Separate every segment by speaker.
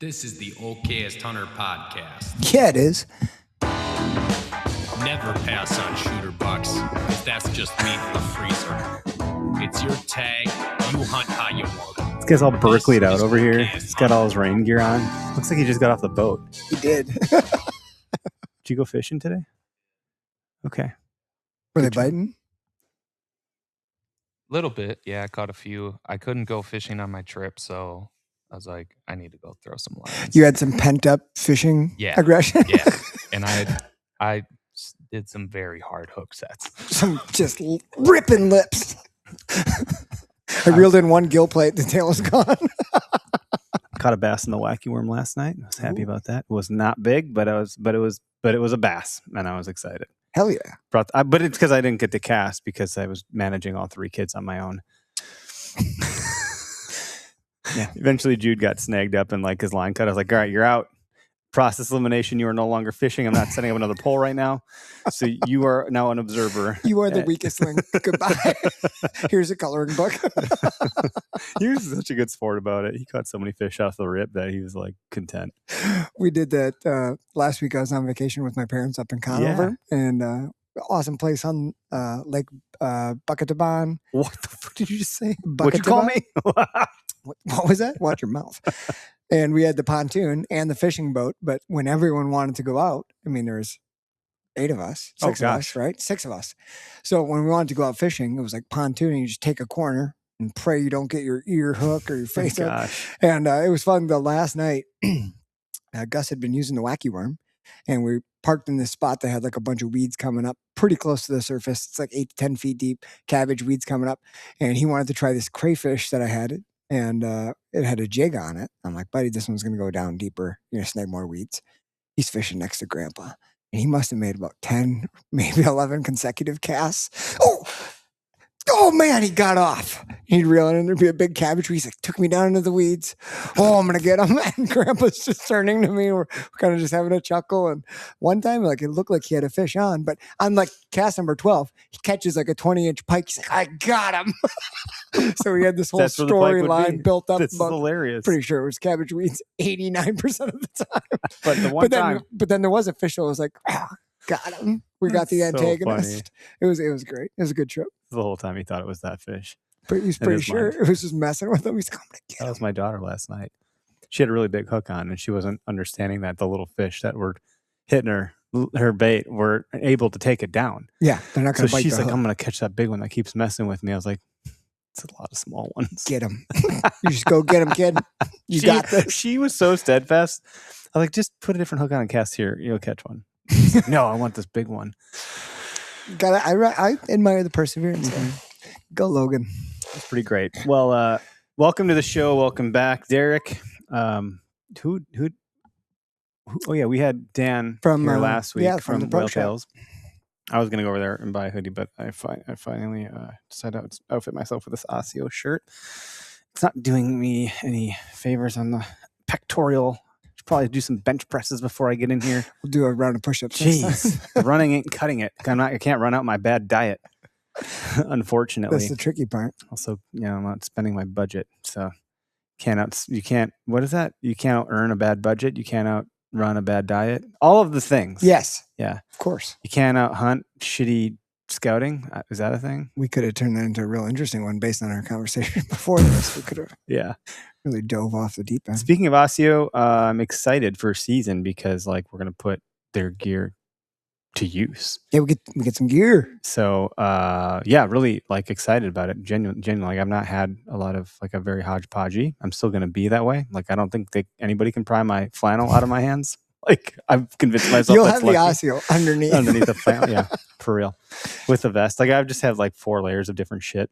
Speaker 1: This is the Okayest Hunter Podcast.
Speaker 2: Yeah, it is.
Speaker 1: Never pass on shooter bucks, because that's just meat in the freezer. It's your tag. You hunt how you want.
Speaker 3: This guy's all Berkeleyed out over here.
Speaker 1: Okayest
Speaker 3: He's got all his rain gear on. Looks like he just got off the boat.
Speaker 2: He did.
Speaker 3: Did you go fishing today? Okay.
Speaker 2: Were they biting?
Speaker 4: Little bit, yeah. I caught a few. I couldn't go fishing on my trip, so I was like, I need to go throw some lines.
Speaker 2: You had some pent up fishing aggression?
Speaker 4: Yeah. And I did some very hard hook sets.
Speaker 2: Some just ripping lips. I reeled in one gill plate. The tail was gone.
Speaker 3: Caught a bass in the wacky worm last night. I was happy about that. It was not big, but it was a bass, and I was excited.
Speaker 2: Hell yeah.
Speaker 3: But it's because I didn't get to cast because I was managing all three kids on my own. Yeah. Eventually, Jude got snagged up and like his line cut. I was like, all right, you're out. Process elimination. You are no longer fishing. I'm not setting up another pole right now. So you are now an observer.
Speaker 2: You are the weakest link. Goodbye. Here's a coloring book.
Speaker 3: He was such a good sport about it. He caught so many fish off the rip that he was like content.
Speaker 2: We did that last week. I was on vacation with my parents up in Conover, and awesome place on Lake Buckataban.
Speaker 3: What the fuck did you just say?
Speaker 2: What'd
Speaker 3: you call me?
Speaker 2: What was that? Watch your mouth. And we had the pontoon and the fishing boat, but when everyone wanted to go out, I mean, there's 8 of us, 6 of us, right? 6 of us. So when we wanted to go out fishing, it was like pontooning. You just take a corner and pray you don't get your ear hook or your face hook. And it was fun. The last night, Gus had been using the wacky worm, and we parked in this spot that had like a bunch of weeds coming up pretty close to the surface. It's like 8 to 10 feet deep, cabbage weeds coming up. And he wanted to try this crayfish that I had. And it had a jig on it. I'm like, buddy, this one's going to go down deeper. You're going to snag more weeds. He's fishing next to Grandpa. And he must have made about 10, maybe 11 consecutive casts. Oh, man, he got off. He'd reel in and there'd be a big cabbage. He's like, took me down into the weeds. Oh, I'm going to get him. And Grandpa's just turning to me. We're kind of just having a chuckle. And one time, like, it looked like he had a fish on. But on, like, cast number 12, he catches, like, a 20-inch pike. He's like, I got him. So we had this whole storyline built up.
Speaker 3: That's hilarious.
Speaker 2: Pretty sure it was cabbage weeds 89% of the time.
Speaker 3: But
Speaker 2: then there was a fish that was like, got him. We got the antagonist. It was great. It was a good trip.
Speaker 3: The whole time he thought it was that fish.
Speaker 2: But he's pretty sure it was just messing with him. He's like,
Speaker 3: that was my daughter last night. She had a really big hook on, and she wasn't understanding that the little fish that were hitting her bait were able to take it down.
Speaker 2: Yeah, they're not going to bite.
Speaker 3: So she's
Speaker 2: the
Speaker 3: like,
Speaker 2: hook.
Speaker 3: I'm going to catch that big one that keeps messing with me. I was like, it's a lot of small ones.
Speaker 2: Get him. You just go get him, kid. You got this.
Speaker 3: She was so steadfast. I was like, just put a different hook on and cast here. You'll catch one. Like, no, I want this big one.
Speaker 2: I admire the perseverance. Go, Logan.
Speaker 3: That's pretty great. Well, welcome to the show. Welcome back, Derek. Who? Oh yeah, we had Dan
Speaker 2: from
Speaker 3: here last week
Speaker 2: from the
Speaker 3: whitetails. I was gonna go over there and buy a hoodie, but I finally decided to outfit myself with this Osseo shirt. It's not doing me any favors on the pectoral. Should probably do some bench presses before I get in here.
Speaker 2: We'll do a round of push-ups.
Speaker 3: Jeez, the running ain't cutting it. I can't run out my bad diet. Unfortunately,
Speaker 2: that's the tricky part.
Speaker 3: Also, I'm not spending my budget, so you can't. What is that? You can't earn a bad budget. You can't outrun a bad diet. All of the things.
Speaker 2: Yes.
Speaker 3: Yeah.
Speaker 2: Of course.
Speaker 3: You can't out hunt shitty scouting. Is that a thing?
Speaker 2: We could have turned that into a real interesting one based on our conversation before this. We could have really dove off the deep end.
Speaker 3: Speaking of Osseo, I'm excited for season because we're gonna put their gear to use.
Speaker 2: Yeah, we get some gear.
Speaker 3: So really excited about it. Genuinely, I've not had a lot of a very hodgepodgey. I'm still gonna be that way. I don't think anybody can pry my flannel out of my hands. I've convinced myself
Speaker 2: you'll have the Osseo underneath
Speaker 3: the flannel. Yeah, for real. With the vest, I've just had 4 layers of different shit.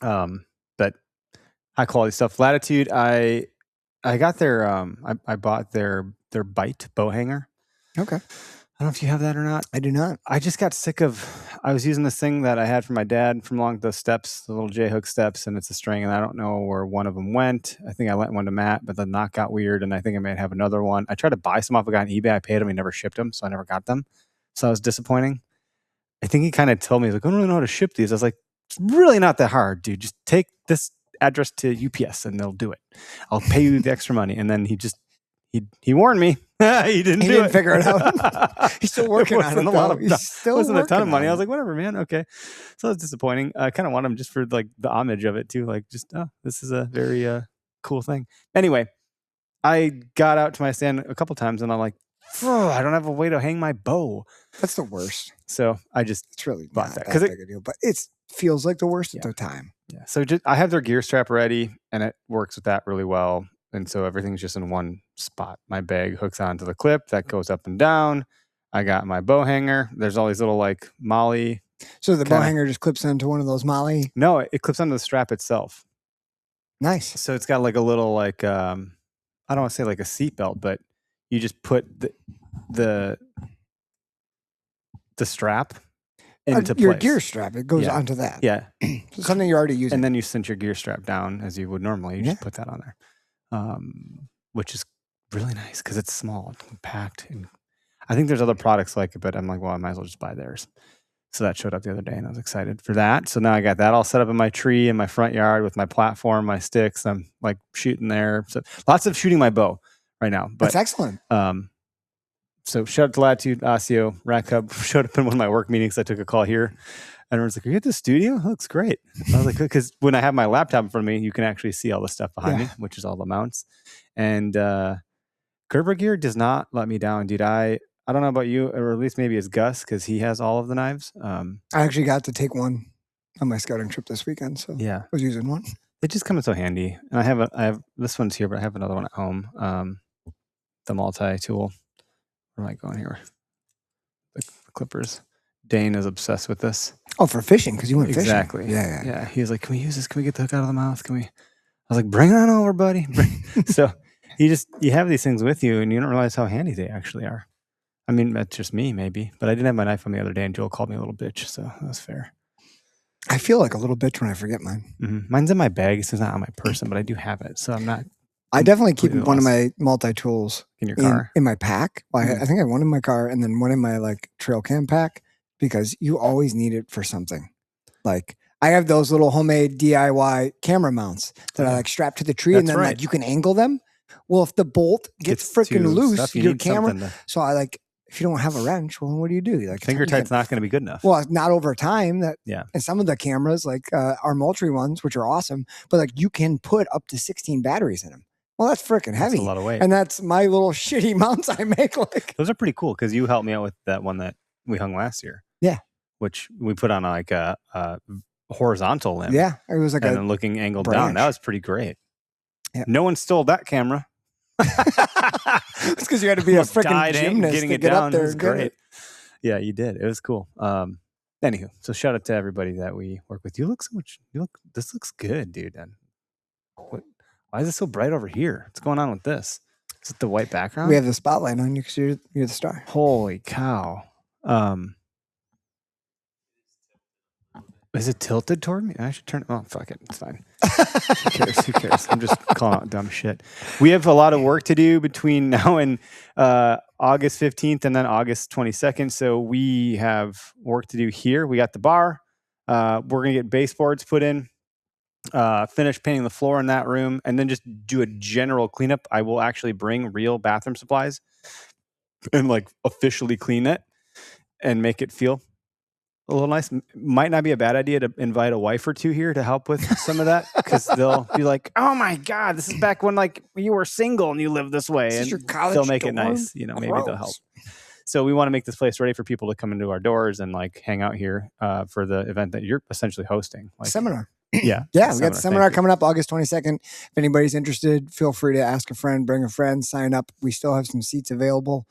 Speaker 3: But high quality stuff. Latitude, I got their I bought their bite bow hanger.
Speaker 2: Okay.
Speaker 3: I don't know if you have that or not.
Speaker 2: I do not.
Speaker 3: I just got sick of. I was using this thing that I had from my dad from along the steps, the little J-hook steps, and it's a string, and I don't know where one of them went. I think I lent one to Matt, but the knot got weird, and I think I might have another one. I tried to buy some off a guy on eBay. I paid him. He never shipped them, so I never got them. So I was disappointing. I think he kind of told me, he's like, I don't really know how to ship these. I was like, it's really not that hard, dude. Just take this address to UPS, and they'll do it. I'll pay you the extra money. And then he just he warned me. He didn't
Speaker 2: figure it out. He's still working on it. He's still
Speaker 3: wasn't a ton of
Speaker 2: working
Speaker 3: money.
Speaker 2: on
Speaker 3: I was like, whatever, man. Okay. So it's disappointing. I kind of want him just for like the homage of it too. Like just, this is a very cool thing. Anyway, I got out to my stand a couple times and I'm like, I don't have a way to hang my bow.
Speaker 2: That's the worst.
Speaker 3: So I just
Speaker 2: It's really
Speaker 3: bought
Speaker 2: not
Speaker 3: that
Speaker 2: that
Speaker 3: 'cause
Speaker 2: big a deal, but it feels like the worst at the time.
Speaker 3: Yeah. So I have their gear strap ready and it works with that really well. And so everything's just in one spot. My bag hooks onto the clip that goes up and down. I got my bow hanger. There's all these little like molly.
Speaker 2: So the bow hanger just clips onto one of those molly?
Speaker 3: No, it clips onto the strap itself.
Speaker 2: Nice.
Speaker 3: So it's got like a little like, I don't want to say like a seatbelt, but you just put the strap into
Speaker 2: your
Speaker 3: place.
Speaker 2: gear strap, it goes onto that.
Speaker 3: Yeah.
Speaker 2: So something you're already using.
Speaker 3: And then you cinch your gear strap down as you would normally. You just put that on there, which is really nice because it's small and compact. And I think there's other products like it, but I'm like, well, I might as well just buy theirs. So that showed up the other day and I was excited for that. So now I got that all set up in my tree in my front yard with my platform, my sticks. I'm like shooting there. So lots of shooting my bow right now. But
Speaker 2: that's excellent.
Speaker 3: So shout out to Latitude, Osseo, Rat Cub. Showed up in one of my work meetings. I took a call here. And everyone's like, are you at the studio? It looks great. I was like, because when I have my laptop in front of me, you can actually see all the stuff behind me, which is all the mounts. And Gerber Gear does not let me down, dude. I don't know about you, or at least maybe it's Gus, because he has all of the knives.
Speaker 2: I actually got to take one on my scouting trip this weekend. So I was using one.
Speaker 3: It just comes so handy. And I have this one's here, but I have another one at home. The multi-tool. Where am I going here? The clippers. Dane is obsessed with this.
Speaker 2: Oh, for fishing, because you went fishing.
Speaker 3: Exactly. Yeah. He was like, can we use this? Can we get the hook out of the mouth? Can we? I was like, bring it on over, buddy. So you have these things with you and you don't realize how handy they actually are. I mean, that's just me, maybe. But I didn't have my knife on the other day and Joel called me a little bitch. So that was fair.
Speaker 2: I feel like a little bitch when I forget mine.
Speaker 3: Mm-hmm. Mine's in my bag. So it's not on my person, but I do have it. So I'm not.
Speaker 2: I definitely keep one of my multi-tools
Speaker 3: in your car,
Speaker 2: in my pack. Well, I think I have one in my car and then one in my like trail cam pack because you always need it for something. Like I have those little homemade DIY camera mounts that I like strap to the tree and then like you can angle them. Well, if the bolt gets freaking loose, your camera. So I like, if you don't have a wrench, well, what do? Like
Speaker 3: finger tight's not going to be good enough.
Speaker 2: Well, not over time. And some of the cameras, like our Moultrie ones, which are awesome, but like you can put up to 16 batteries in them. Well, that's freaking heavy.
Speaker 3: That's a lot of weight.
Speaker 2: And that's my little shitty mounts I make. Like
Speaker 3: those are pretty cool because you helped me out with that one that we hung last year.
Speaker 2: Yeah.
Speaker 3: Which we put on like a horizontal limb.
Speaker 2: Yeah. It was like
Speaker 3: and then looking angled
Speaker 2: branch.
Speaker 3: down. That was pretty great.
Speaker 2: Yeah.
Speaker 3: No one stole that camera.
Speaker 2: It's because you had to be a freaking gymnast
Speaker 3: getting
Speaker 2: to
Speaker 3: it
Speaker 2: get
Speaker 3: down.
Speaker 2: up there.
Speaker 3: It was great. Yeah, you did. It was cool. Anywho, so shout out to everybody that we work with. This looks good, dude. And why is it so bright over here? What's going on with this? Is it the white background?
Speaker 2: We have the spotlight on you because you're the star.
Speaker 3: Holy cow. Is it tilted toward me? I should turn it. Oh, fuck it. It's fine. Who cares? I'm just calling out dumb shit. We have a lot of work to do between now and August 15th and then August 22nd. So we have work to do here. We got the bar. We're going to get baseboards put in, finish painting the floor in that room, and then just do a general cleanup. I will actually bring real bathroom supplies and like officially clean it and make it feel a little nice. Might not be a bad idea to invite a wife or two here to help with some of that because they'll be like, "Oh my god, this is back when like you were single and you lived this way," and they'll make it nice. You know, maybe they'll help. So we want to make this place ready for people to come into our doors and like hang out here for the event that you're essentially hosting, like
Speaker 2: seminar.
Speaker 3: Yeah,
Speaker 2: we got the seminar coming up August 22nd. If anybody's interested, feel free to ask a friend, bring a friend, sign up. We still have some seats available.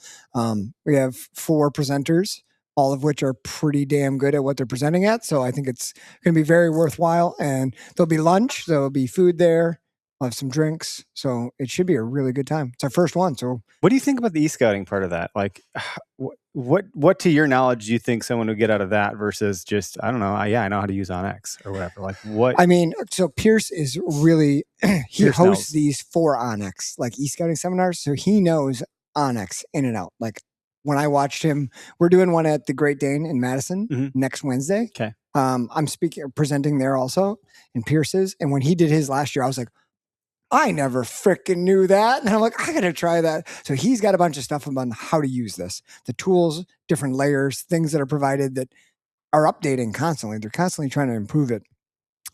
Speaker 2: We have 4 presenters, all of which are pretty damn good at what they're presenting at. So I think it's going to be very worthwhile. And there'll be lunch. There'll be food there. We'll have some drinks. So it should be a really good time. It's our first one. So
Speaker 3: what do you think about the e-scouting part of that? Like what to your knowledge do you think someone would get out of that versus just, I don't know. I know how to use OnX or whatever. Like what?
Speaker 2: I mean, so Pierce is really, he hosts these for OnX, like e-scouting seminars. So he knows OnX in and out. Like when I watched him, we're doing one at the Great Dane in Madison next Wednesday.
Speaker 3: Okay.
Speaker 2: I'm presenting there also in Pierce's. And when he did his last year, I was like, I never freaking knew that. And I'm like, I got to try that. So he's got a bunch of stuff about how to use this, the tools, different layers, things that are provided that are updating constantly. They're constantly trying to improve it.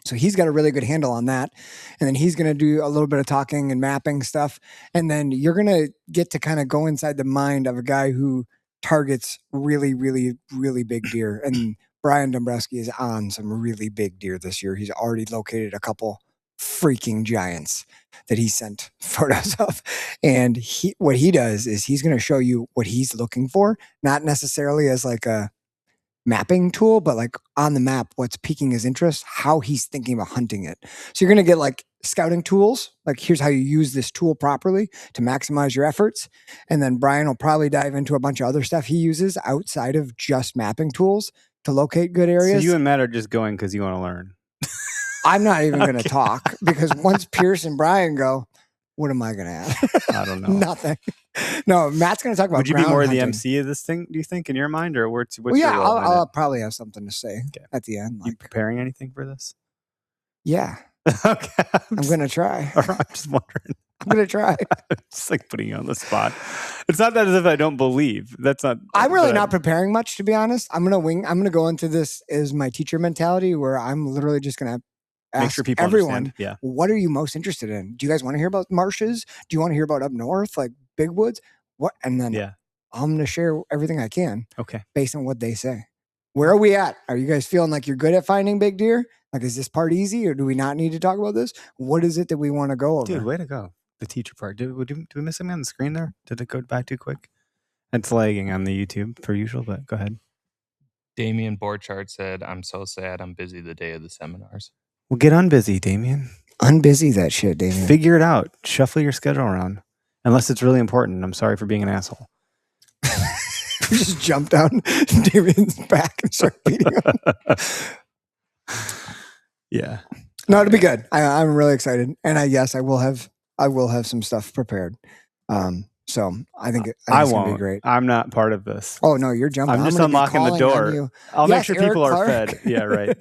Speaker 2: So he's got a really good handle on that. And then he's going to do a little bit of talking and mapping stuff. And then you're going to get to kind of go inside the mind of a guy who targets really, really, really big deer. And Brian Dombrowski is on some really big deer this year. He's already located a couple freaking giants that he sent photos of. And what he does is he's going to show you what he's looking for, not necessarily as like a mapping tool, but like on the map, what's piquing his interest, how he's thinking about hunting it. So you're going to get like scouting tools, like here's how you use this tool properly to maximize your efforts. And then Brian will probably dive into a bunch of other stuff he uses outside of just mapping tools to locate good areas.
Speaker 3: So you and Matt are just going because you want to learn.
Speaker 2: I'm not even going to talk because once Pierce and Brian go, what am I going to add?
Speaker 3: I don't know.
Speaker 2: Nothing. No, Matt's going to talk about.
Speaker 3: Would you be more
Speaker 2: hunting.
Speaker 3: the MC of this thing, do you think, in your mind? Or what's
Speaker 2: Well, yeah,
Speaker 3: your role in
Speaker 2: I'll
Speaker 3: it?
Speaker 2: probably have something to say at the end.
Speaker 3: You preparing anything for this?
Speaker 2: Yeah.
Speaker 3: Okay.
Speaker 2: I'm going to try.
Speaker 3: I'm just wondering.
Speaker 2: I'm going to try.
Speaker 3: It's like putting you on the spot. It's not that as if I don't believe. That's not.
Speaker 2: I'm really not preparing much, to be honest. I'm going to go into this as my teacher mentality where I'm literally just going to ask
Speaker 3: make sure people
Speaker 2: everyone,
Speaker 3: understand. Yeah.
Speaker 2: What are you most interested in? Do you guys want to hear about marshes? Do you want to hear about up north, like big woods? What? And then I'm going to share everything I can.
Speaker 3: Okay.
Speaker 2: Based on what they say. Where are we at? Are you guys feeling like you're good at finding big deer? Like, is this part easy or do we not need to talk about this? What is it that we want to go over?
Speaker 3: Dude, way to go. The teacher part. Did we miss something on the screen there? Did it go by too quick? It's lagging on the YouTube per usual, but go ahead.
Speaker 4: Damien Borchardt said, I'm so sad I'm busy the day of the seminars.
Speaker 3: Well, get unbusy, Damien.
Speaker 2: Unbusy that shit, Damien.
Speaker 3: Figure it out. Shuffle your schedule around. Unless it's really important. I'm sorry for being an asshole.
Speaker 2: Just jump down Damien's back and start beating him.
Speaker 3: Yeah.
Speaker 2: No, it'll be good. I'm really excited. And I will have some stuff prepared. So I think it's going to be great.
Speaker 3: I'm not part of this.
Speaker 2: Oh no, you're jumping.
Speaker 3: I'm just unlocking the door. I'll make sure people are fed. Yeah, right.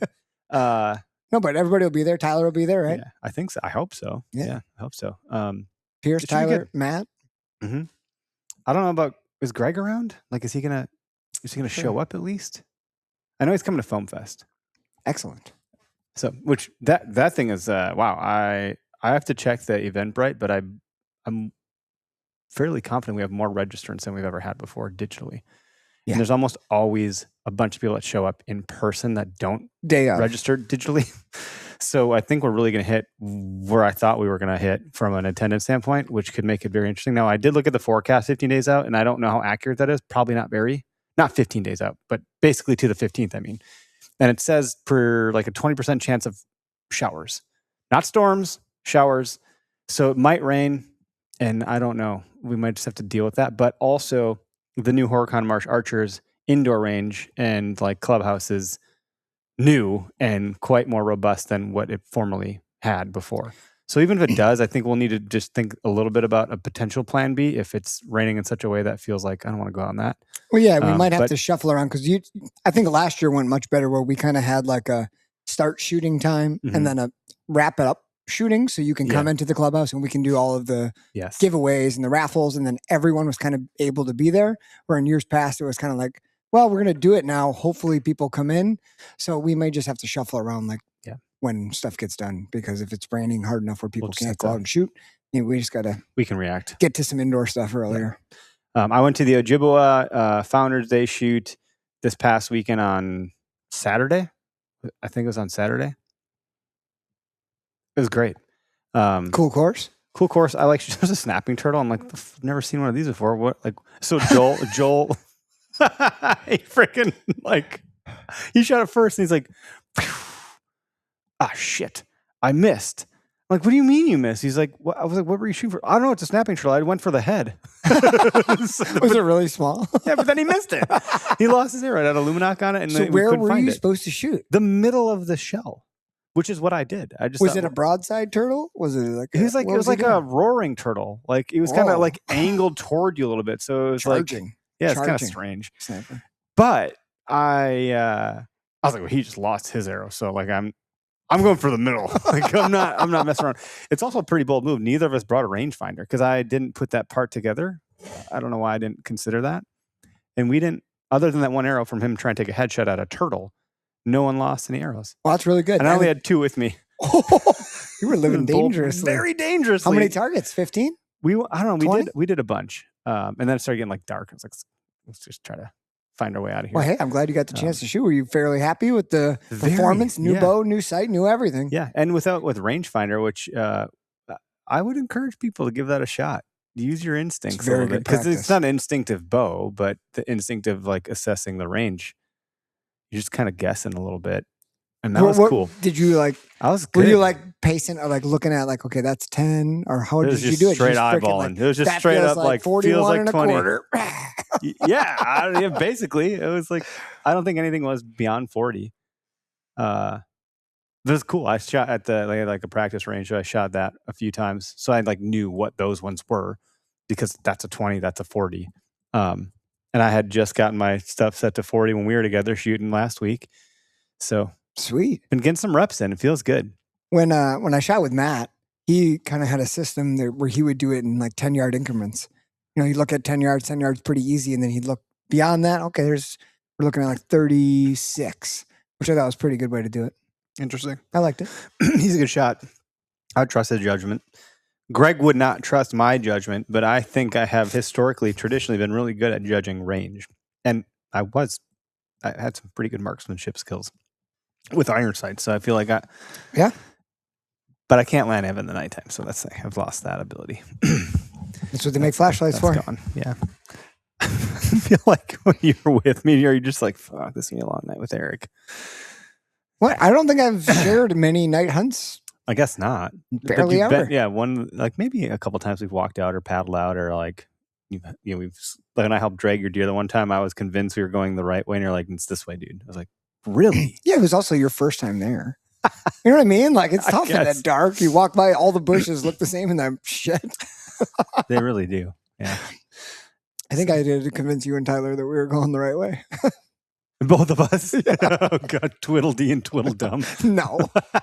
Speaker 2: No, but everybody will be there. Tyler will be there, right?
Speaker 3: Yeah, I think so. I hope so. Yeah, I hope so.
Speaker 2: Pierce, Tyler, Matt.
Speaker 3: Mm-hmm. I don't know about, is Greg around? Like, is he gonna show up at least? I know he's coming to Foam Fest.
Speaker 2: Excellent.
Speaker 3: So, which that thing is wow. I have to check the Eventbrite, but I'm fairly confident we have more registrants than we've ever had before digitally. Yeah. And there's almost always a bunch of people that show up in person that don't register digitally. So I think we're really going to hit where I thought we were going to hit from an attendance standpoint, which could make it very interesting. Now, I did look at the forecast 15 days out, and I don't know how accurate that is. Probably not 15 days out, but basically to the 15th, I mean. And it says for like a 20% chance of showers. Not storms, showers. So it might rain, and I don't know. We might just have to deal with that. But also, the new Horicon Marsh Archers indoor range and like clubhouse is new and quite more robust than what it formerly had before. So even if it does, I think we'll need to just think a little bit about a potential plan B if it's raining in such a way that feels like I don't want to go on that.
Speaker 2: Well, yeah, we might have to shuffle around because I think last year went much better where we kind of had like a start shooting time and then a wrap it up shooting. So you can come into the clubhouse and we can do all of the giveaways and the raffles. And then everyone was kind of able to be there. Where in years past, it was kind of like, well, we're going to do it now. Hopefully people come in. So we may just have to shuffle around like when stuff gets done, because if it's raining hard enough where people can't go out and shoot, we just got to,
Speaker 3: we can react,
Speaker 2: get to some indoor stuff earlier.
Speaker 3: Yeah. I went to the Ojibwa Founders Day shoot this past weekend on Saturday. I think it was on Saturday. It was great.
Speaker 2: Cool course.
Speaker 3: I like, there's a snapping turtle. I'm like, I've never seen one of these before. What? Like, so Joel, he freaking like, he shot it first and he's like, ah, shit, I missed. I'm like, what do you mean you missed? He's like, what? I was like, what were you shooting for? I don't know. It's a snapping turtle. I went for the head.
Speaker 2: Was it really small?
Speaker 3: Yeah, but then he missed it. He lost his arrow. It had a Luminac on it. And
Speaker 2: so where were you supposed to shoot?
Speaker 3: The middle of the shell, which is what I did. I just
Speaker 2: was it a broadside turtle? Was it like
Speaker 3: it was like a roaring turtle. Like it was kind of like angled toward you a little bit. So it was
Speaker 2: charging.
Speaker 3: Like, yeah, it's kind of strange.
Speaker 2: Sniper.
Speaker 3: But I was like, well, he just lost his arrow. So like I'm going for the middle. Like I'm not messing around. It's also a pretty bold move. Neither of us brought a rangefinder because I didn't put that part together. I don't know why I didn't consider that. And we didn't, other than that one arrow from him trying to take a headshot at a turtle, no one lost any arrows.
Speaker 2: Well, that's really good.
Speaker 3: And I only had 2 with me.
Speaker 2: You were living dangerously.
Speaker 3: Very dangerously.
Speaker 2: How many targets? 15?
Speaker 3: I don't know.
Speaker 2: 20?
Speaker 3: We did a bunch. And then it started getting like dark. I was like, let's just try to find our way out of here.
Speaker 2: Well, hey, I'm glad you got the chance to shoot. Were you fairly happy with the performance? New bow, new sight, new everything.
Speaker 3: Yeah. And with rangefinder, which I would encourage people to give that a shot. Use your instincts a little bit. Because it's not an instinctive bow, but the instinctive like assessing the range. You're just kind of guessing a little bit. And that was cool.
Speaker 2: Did you like?
Speaker 3: I was good.
Speaker 2: Were you like pacing or like looking at like, okay, that's 10, or how did you do it?
Speaker 3: Straight eyeballing. It was just straight up like
Speaker 2: 41
Speaker 3: feels like
Speaker 2: and
Speaker 3: 20.
Speaker 2: a quarter.
Speaker 3: Yeah, basically, it was like I don't think anything was beyond 40. That was cool. I shot at like a practice range. So I shot that a few times, so I like knew what those ones were because that's a 20, that's a 40. And I had just gotten my stuff set to 40 when we were together shooting last week. So
Speaker 2: sweet.
Speaker 3: Been getting some reps in. It feels good.
Speaker 2: When I shot with Matt, he kind of had a system there where he would do it in like 10-yard increments. You know, he'd look at 10 yards pretty easy, and then he'd look beyond that. Okay, we're looking at like 36, which I thought was a pretty good way to do it.
Speaker 3: Interesting.
Speaker 2: I liked it.
Speaker 3: He's a good shot. I would trust his judgment. Greg would not trust my judgment, but I think I have traditionally been really good at judging range. And I had some pretty good marksmanship skills with iron sights. So I feel like
Speaker 2: yeah.
Speaker 3: But I can't land in the nighttime. So I've lost that ability.
Speaker 2: That's what they make flashlights for.
Speaker 3: Gone. Yeah. I feel like when you're with me, you're just like, fuck, this is going to be a long night with Eric.
Speaker 2: What? I don't think I've shared many night hunts.
Speaker 3: I guess not.
Speaker 2: Barely ever.
Speaker 3: One, like maybe a couple times we've walked out or paddled out or like, we've, like when I helped drag your deer the one time, I was convinced we were going the right way and you're like, it's this way, dude. I was like, really?
Speaker 2: Yeah, it was also your first time there. You know what I mean? Like it's tough in that dark. You walk by, all the bushes look the same in that shit.
Speaker 3: They really do. Yeah.
Speaker 2: I think I did to convince you and Tyler that we were going the right way.
Speaker 3: Both of us? Yeah. Oh, God. Twiddledee and Twiddledum.
Speaker 2: No.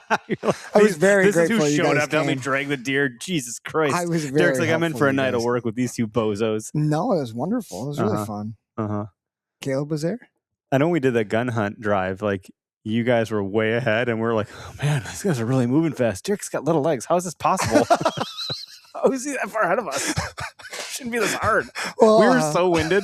Speaker 3: Like,
Speaker 2: I was very grateful.
Speaker 3: This is who showed up to help me drag the deer. Jesus Christ.
Speaker 2: I was very
Speaker 3: Derek's like, I'm in for a night of work with these two bozos.
Speaker 2: No, it was wonderful. It was really fun. Caleb was there.
Speaker 3: I know we did that gun hunt drive. Like, you guys were way ahead, and we're like, oh, man, these guys are really moving fast. Derek's got little legs. How is this possible? How is he that far ahead of us? Shouldn't be this hard. Well, we were so winded.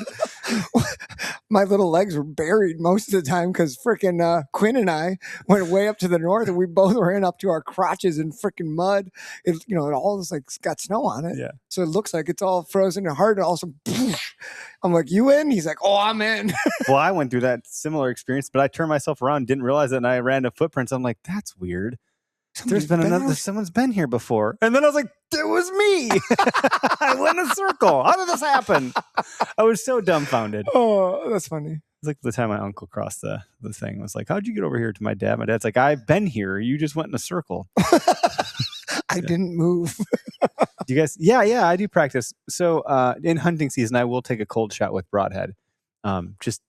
Speaker 2: My little legs were buried most of the time because freaking Quinn and I went way up to the north, and we both ran up to our crotches in freaking mud. It all is like got snow on it.
Speaker 3: Yeah.
Speaker 2: So it looks like it's all frozen and hard, and also poof, I'm like, you in? He's like, oh, I'm in.
Speaker 3: Well, I went through that similar experience, but I turned myself around, didn't realize it, and I ran to footprints. I'm like, that's weird. Someone's been here before. And then I was like, it was me. I went in a circle. How did this happen? I was so dumbfounded.
Speaker 2: Oh, that's funny.
Speaker 3: It's like the time my uncle crossed the thing. I was like, how'd you get over here to my dad? My dad's like, I've been here. You just went in a circle.
Speaker 2: I didn't move.
Speaker 3: Do you guys? Yeah, I do practice. So in hunting season, I will take a cold shot with broadhead, just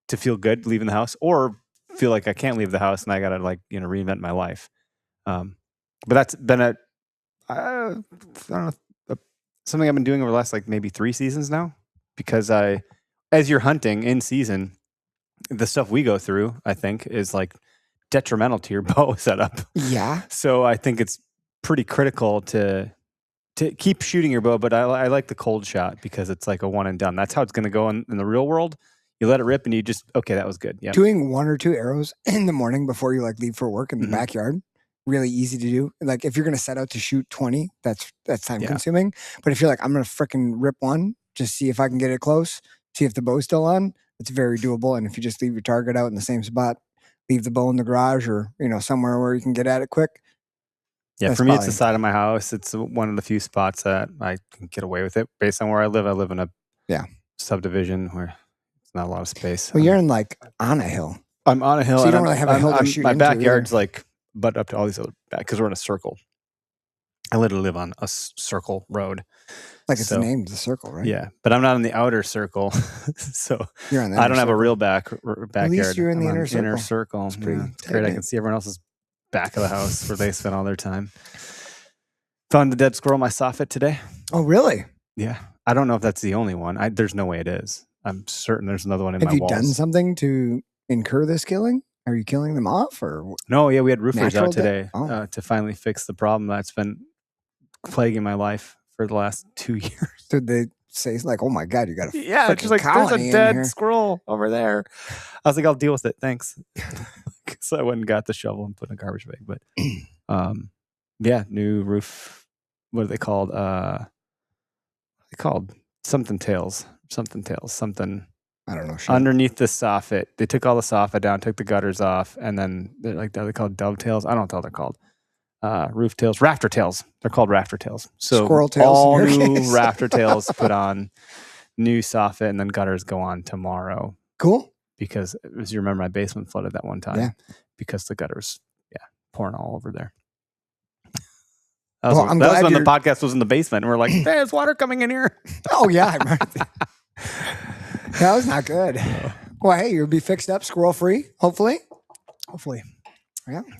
Speaker 3: to feel good leaving the house, or feel like I can't leave the house and I got to reinvent my life. But that's been I don't know, something I've been doing over the last maybe 3 seasons now, because as you're hunting in season, the stuff we go through, I think, is detrimental to your bow setup.
Speaker 2: Yeah.
Speaker 3: So I think it's pretty critical to keep shooting your bow, but I like the cold shot because it's like a one and done. That's how it's going to go in the real world. You let it rip and you just, okay, that was good. Yeah.
Speaker 2: Doing 1 or 2 arrows in the morning before you leave for work in the backyard. Really easy to do. Like if you're going to set out to shoot 20, that's time consuming. But if you're like, I'm going to freaking rip one, just see if I can get it close, see if the bow's still on, it's very doable. And if you just leave your target out in the same spot, leave the bow in the garage or, somewhere where you can get at it quick.
Speaker 3: Yeah. For me, it's the side of my house. It's one of the few spots that I can get away with it based on where I live. I live in a subdivision where it's not a lot of space.
Speaker 2: Well, you're in on a hill.
Speaker 3: I'm on a hill.
Speaker 2: So you don't really have a hill to shoot
Speaker 3: my
Speaker 2: into
Speaker 3: backyard's butt up to all these other back because we're in a circle. I literally live on a circle road.
Speaker 2: It's named the circle, right?
Speaker 3: Yeah, but I'm not in the outer circle, so
Speaker 2: you're on the
Speaker 3: I don't have a real backyard.
Speaker 2: At least you're in the inner circle.
Speaker 3: Inner circle. It's great. I can see everyone else's back of the house where they spend all their time. Found the dead squirrel in my soffit today.
Speaker 2: Oh, really?
Speaker 3: Yeah. I don't know if that's the only one. There's no way it is. I'm certain there's another one in my walls.
Speaker 2: Have you done something to incur this killing? Are you killing them off? Or
Speaker 3: No, yeah, we had roofers out today
Speaker 2: to
Speaker 3: finally fix the problem that's been plaguing my life for the last 2 years.
Speaker 2: Did they say like, oh my God, you got a
Speaker 3: it's just like, there's a dead squirrel over there. I was like, I'll deal with it. Thanks. So I went and got the shovel and put it in a garbage bag. But new roof. What are they called? Something tails.
Speaker 2: I don't know.
Speaker 3: Underneath the soffit. They took all the soffit down, took the gutters off, and then they're called dovetails. I don't know what they're called. Roof tails, rafter tails. They're called rafter tails. So
Speaker 2: squirrel tails.
Speaker 3: All new rafter tails put on, new soffit, and then gutters go on tomorrow.
Speaker 2: Cool.
Speaker 3: Because as you remember, my basement flooded that one time.
Speaker 2: Yeah.
Speaker 3: Because the gutters, pouring all over there.
Speaker 2: I'm
Speaker 3: that
Speaker 2: glad
Speaker 3: was when the podcast was in the basement, and we're like, "There's water coming in here."
Speaker 2: Oh yeah, I remember. That was not good. Well, hey, you'll be fixed up, squirrel free, hopefully.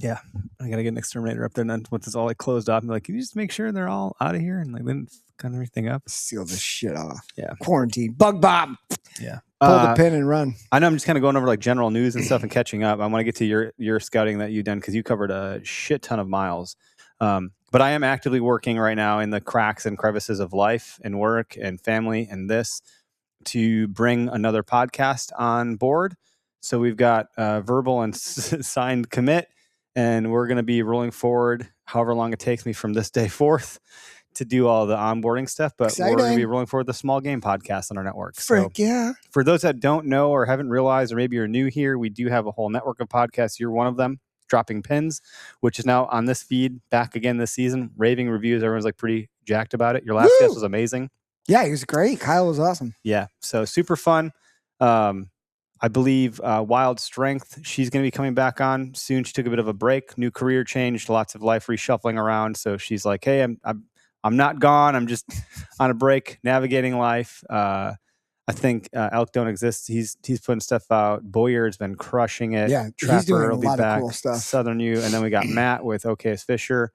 Speaker 3: Yeah. I gotta get an exterminator up there, and then once it's all closed off, I'm like, "Can you just make sure they're all out of here and then cut everything up,
Speaker 2: seal this shit off."
Speaker 3: Yeah,
Speaker 2: quarantine, bug bomb.
Speaker 3: Yeah,
Speaker 2: pull the pin and run.
Speaker 3: I know I'm just kind of going over general news and stuff and catching up. I want to get to your scouting that you've done because you covered a shit ton of miles. But I am actively working right now in the cracks and crevices of life and work and family and this to bring another podcast on board. So we've got verbal and signed commit, and we're going to be rolling forward however long it takes me from this day forth to do all the onboarding stuff. But
Speaker 2: Exciting.
Speaker 3: We're going to be rolling forward the small game podcast on our network.
Speaker 2: Frick, yeah.
Speaker 3: For those that don't know or haven't realized, or maybe you're new here, we do have a whole network of podcasts. You're one of them. Dropping Pins, which is now on this feed back again this season. Raving reviews. Everyone's pretty jacked about it. Your last guest was amazing.
Speaker 2: Yeah, he was great. Kyle was awesome.
Speaker 3: Yeah, so super fun. I believe Wild Strength, she's going to be coming back on soon. She took a bit of a break, new career change, lots of life reshuffling around. So she's like, hey, I'm not gone. I'm just on a break, navigating life. I think Elk Don't Exist. He's putting stuff out. Boyer's been crushing it.
Speaker 2: Yeah,
Speaker 3: Trapper
Speaker 2: he's doing
Speaker 3: will
Speaker 2: a
Speaker 3: be
Speaker 2: lot
Speaker 3: back.
Speaker 2: of cool stuff.
Speaker 3: Southern U, and then we got Matt with Okayest Fisher.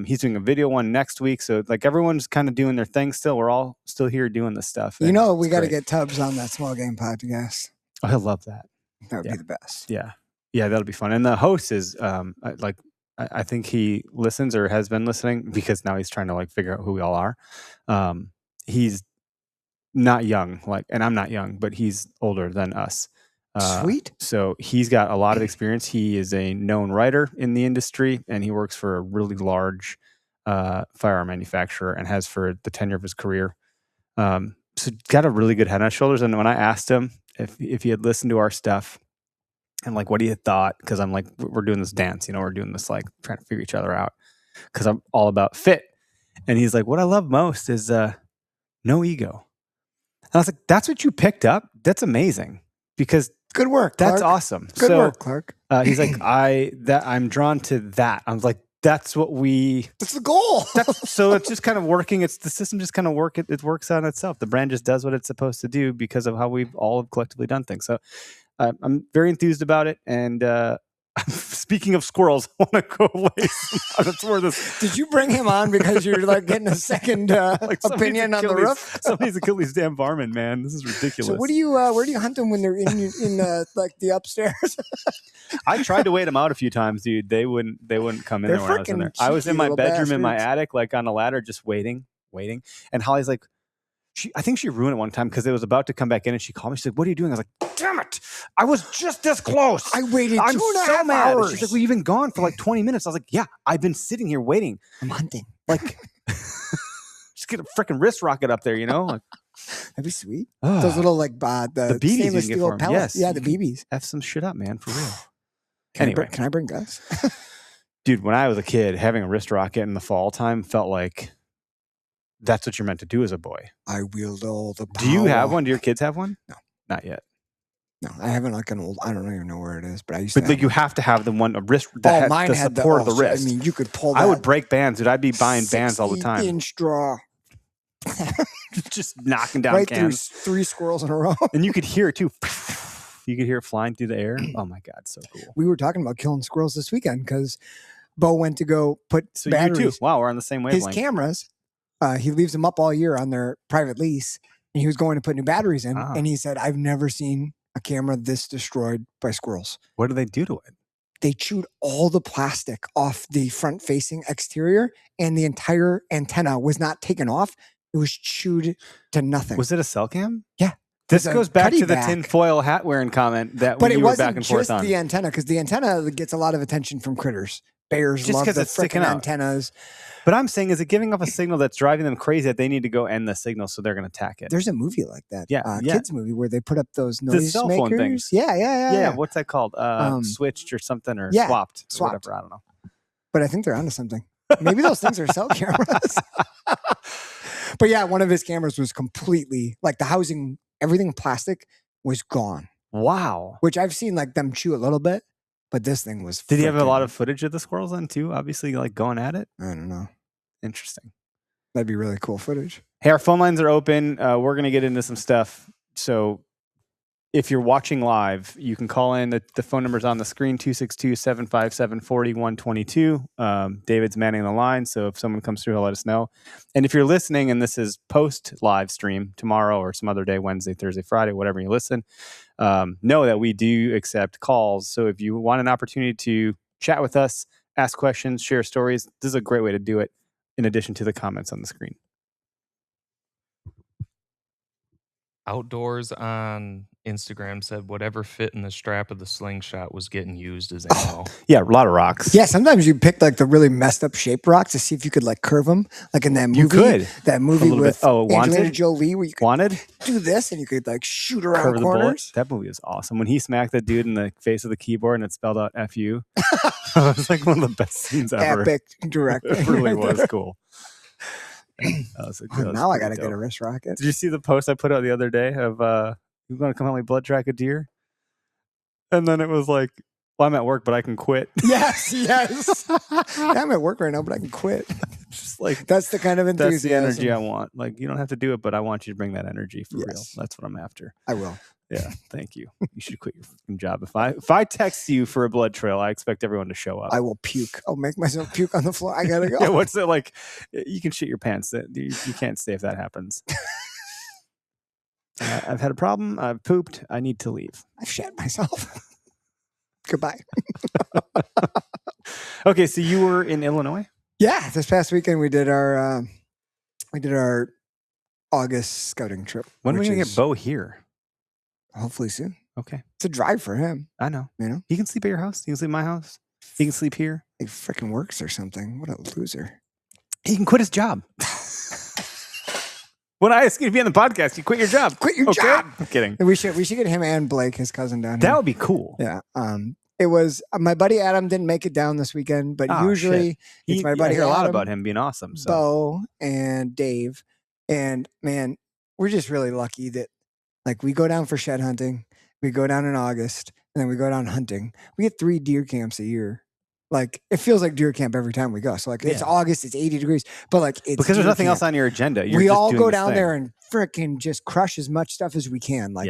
Speaker 3: He's doing a video one next week. So everyone's kind of doing their thing still. We're all still here doing this stuff.
Speaker 2: We got to get Tubbs on that small game podcast.
Speaker 3: Oh, I love that.
Speaker 2: That would be the best.
Speaker 3: Yeah, that'll be fun. And the host is I think he listens or has been listening because now he's trying to figure out who we all are. He's not young, and I'm not young, but he's older than us.
Speaker 2: Sweet.
Speaker 3: So he's got a lot of experience. He is a known writer in the industry, and he works for a really large firearm manufacturer and has for the tenure of his career. So got a really good head on his shoulders. And when I asked him if he had listened to our stuff and what he had thought, because I'm we're doing this dance, we're doing this trying to figure each other out because I'm all about fit. And he's like, what I love most is no ego. And I was like, that's what you picked up? That's amazing. Because
Speaker 2: good work.
Speaker 3: That's
Speaker 2: Clark.
Speaker 3: awesome.
Speaker 2: Good work, Clark.
Speaker 3: He's like, I'm drawn to that. I was like, that's
Speaker 2: the goal.
Speaker 3: So it's just kind of working. It's the system just kind of it works on itself. The brand just does what it's supposed to do because of how we've all collectively done things. So I'm very enthused about it. And speaking of squirrels, I want to go away. That's where this.
Speaker 2: Did you bring him on because you're getting a second opinion on the roof?
Speaker 3: Somebody's to kill these damn varmint, man. This is ridiculous.
Speaker 2: So where do you hunt them when they're in the upstairs? I
Speaker 3: tried to wait them out a few times, dude. They wouldn't come in there when I was in there. I was in my bedroom in my attic, on a ladder, just waiting. And Holly's like, I think she ruined it one time because it was about to come back in, and she called me. She's like, "What are you doing?" I was like, "Damn it! I was just this close.
Speaker 2: I waited.
Speaker 3: I'm
Speaker 2: 2.5
Speaker 3: mad."
Speaker 2: hours.
Speaker 3: She's like, "Well, you've been gone for 20 minutes." I was like, "Yeah, I've been sitting here waiting.
Speaker 2: I'm hunting.
Speaker 3: Just get a freaking wrist rocket up there, That'd
Speaker 2: be sweet. Those little the
Speaker 3: BBs
Speaker 2: stainless
Speaker 3: you can get
Speaker 2: steel
Speaker 3: for 'em.
Speaker 2: pellets.
Speaker 3: Yes,
Speaker 2: yeah, the BBs.
Speaker 3: F some shit up, man, for real.
Speaker 2: Can I bring Gus?
Speaker 3: Dude, when I was a kid, having a wrist rocket in the fall time felt like that's what you're meant to do as a boy.
Speaker 2: I wield all the power.
Speaker 3: Do you have one? Do your kids have one?
Speaker 2: No.
Speaker 3: Not yet.
Speaker 2: No, I haven't an old, I don't even know where it is, but I used to
Speaker 3: But you have to have the one, a wrist that
Speaker 2: mine
Speaker 3: the
Speaker 2: had
Speaker 3: support of the wrist.
Speaker 2: I mean, you could pull that.
Speaker 3: I would break bands, dude. I'd be buying bands all the time.
Speaker 2: 60-inch straw.
Speaker 3: Just knocking down
Speaker 2: right
Speaker 3: cans.
Speaker 2: through 3 squirrels in a row.
Speaker 3: And you could hear it too. You could hear it flying through the air. Oh my God, so cool.
Speaker 2: We were talking about killing squirrels this weekend because Bo went to go put batteries.
Speaker 3: You too. Wow, we're on the same wavelength.
Speaker 2: His cameras, he leaves them up all year on their private lease, and he was going to put new batteries in. And he said, I've never seen a camera this destroyed by squirrels.
Speaker 3: What do they do to it?
Speaker 2: They chewed all the plastic off the front-facing exterior, and the entire antenna was not taken off. It was chewed to nothing.
Speaker 3: Was it a cell cam?
Speaker 2: Yeah.
Speaker 3: This goes back to the tinfoil hat wearing comment that we were back and forth on.
Speaker 2: But it wasn't just the antenna, because the antenna gets a lot of attention from critters. Bears love the freaking antennas.
Speaker 3: But I'm saying, is it giving off a signal that's driving them crazy that they need to go end the signal so they're going to attack it?
Speaker 2: There's a movie like that.
Speaker 3: Yeah.
Speaker 2: Kids movie where they put up those noise
Speaker 3: cell
Speaker 2: makers.
Speaker 3: Phone things.
Speaker 2: Yeah.
Speaker 3: What's that called? Switched or something, or swapped. Or whatever. I don't know.
Speaker 2: But I think they're onto something. Maybe those things are cell cameras. But yeah, one of his cameras was completely, like the housing, everything plastic was gone.
Speaker 3: Wow.
Speaker 2: Which I've seen like them chew a little bit, but this thing was.
Speaker 3: Did he have a lot of footage of the squirrels then too? Obviously, like going at it?
Speaker 2: I don't know.
Speaker 3: Interesting.
Speaker 2: That'd be really cool footage.
Speaker 3: Hey, our phone lines are open. We're going to get into some stuff. So if you're watching live, you can call in. The phone number's on the screen, 262-757-4122. David's manning the line, so if someone comes through, he'll let us know. And if you're listening and this is post-live stream tomorrow or some other day, Wednesday, Thursday, Friday, whatever you listen, know that we do accept calls. So if you want an opportunity to chat with us, ask questions, share stories, this is a great way to do it in addition to the comments on the screen.
Speaker 4: Outdoors on Instagram said whatever fit in the strap of the slingshot was getting used as ammo.
Speaker 3: Yeah, a lot of rocks.
Speaker 2: Yeah, sometimes you pick like the really messed up shaped rocks to see if you could like curve them, like in that movie.
Speaker 3: You could.
Speaker 2: That movie with Angelina
Speaker 3: Wanted?
Speaker 2: Jolie, where you could
Speaker 3: Wanted?
Speaker 2: do this and you could like shoot around
Speaker 3: Curve the bullet.
Speaker 2: corners.
Speaker 3: That movie was awesome. When he smacked the dude in the face of the keyboard and it spelled out "F-U," it was like one of the best scenes ever.
Speaker 2: Epic directing.
Speaker 3: It really was cool.
Speaker 2: Now I got to get a wrist rocket.
Speaker 3: Did you see the post I put out the other day of you want to come help me blood track a deer? And then it was like, well, I'm at work, but I can quit.
Speaker 2: Yes. I'm at work right now, but I can quit.
Speaker 3: Just like
Speaker 2: that's the kind of enthusiasm.
Speaker 3: That's the energy I want. Like, you don't have to do it, but I want you to bring that energy for real. That's what I'm after.
Speaker 2: I will.
Speaker 3: Yeah, thank you. You should quit your fucking job. If I text you for a blood trail, I expect everyone to show up.
Speaker 2: I will puke. I'll make myself puke on the floor. I gotta go.
Speaker 3: Yeah, what's it like? You can shit your pants. You can't stay if that happens. I've had a problem. I've pooped. I need to leave.
Speaker 2: I've shat myself. Goodbye.
Speaker 3: Okay, so you were in Illinois?
Speaker 2: Yeah, this past weekend we did our August scouting trip.
Speaker 3: When are we gonna get Bo here?
Speaker 2: Hopefully soon.
Speaker 3: Okay.
Speaker 2: It's a drive for him.
Speaker 3: I know.
Speaker 2: You know?
Speaker 3: He can sleep at your house. He can sleep at my house. He can sleep here.
Speaker 2: He freaking works or something. What a loser.
Speaker 3: He can quit his job. When I ask you to be on the podcast, you quit your job.
Speaker 2: Quit your job.
Speaker 3: I'm kidding.
Speaker 2: We should get him and Blake, his cousin, down here.
Speaker 3: That would be cool.
Speaker 2: Yeah. It was my buddy Adam didn't make it down this weekend, but usually it's my buddy.
Speaker 3: I hear
Speaker 2: Adam,
Speaker 3: a lot about him being awesome. So.
Speaker 2: Bo and Dave, and man, we're just really lucky that like we go down for shed hunting, we go down in August, and then we go down hunting. We get 3 deer camps a year. Like it feels like deer camp every time we go. So like it's August, it's 80 degrees, but like it's
Speaker 3: because there's nothing else on your agenda.
Speaker 2: We all go down there and freaking just crush as much stuff as we can. Like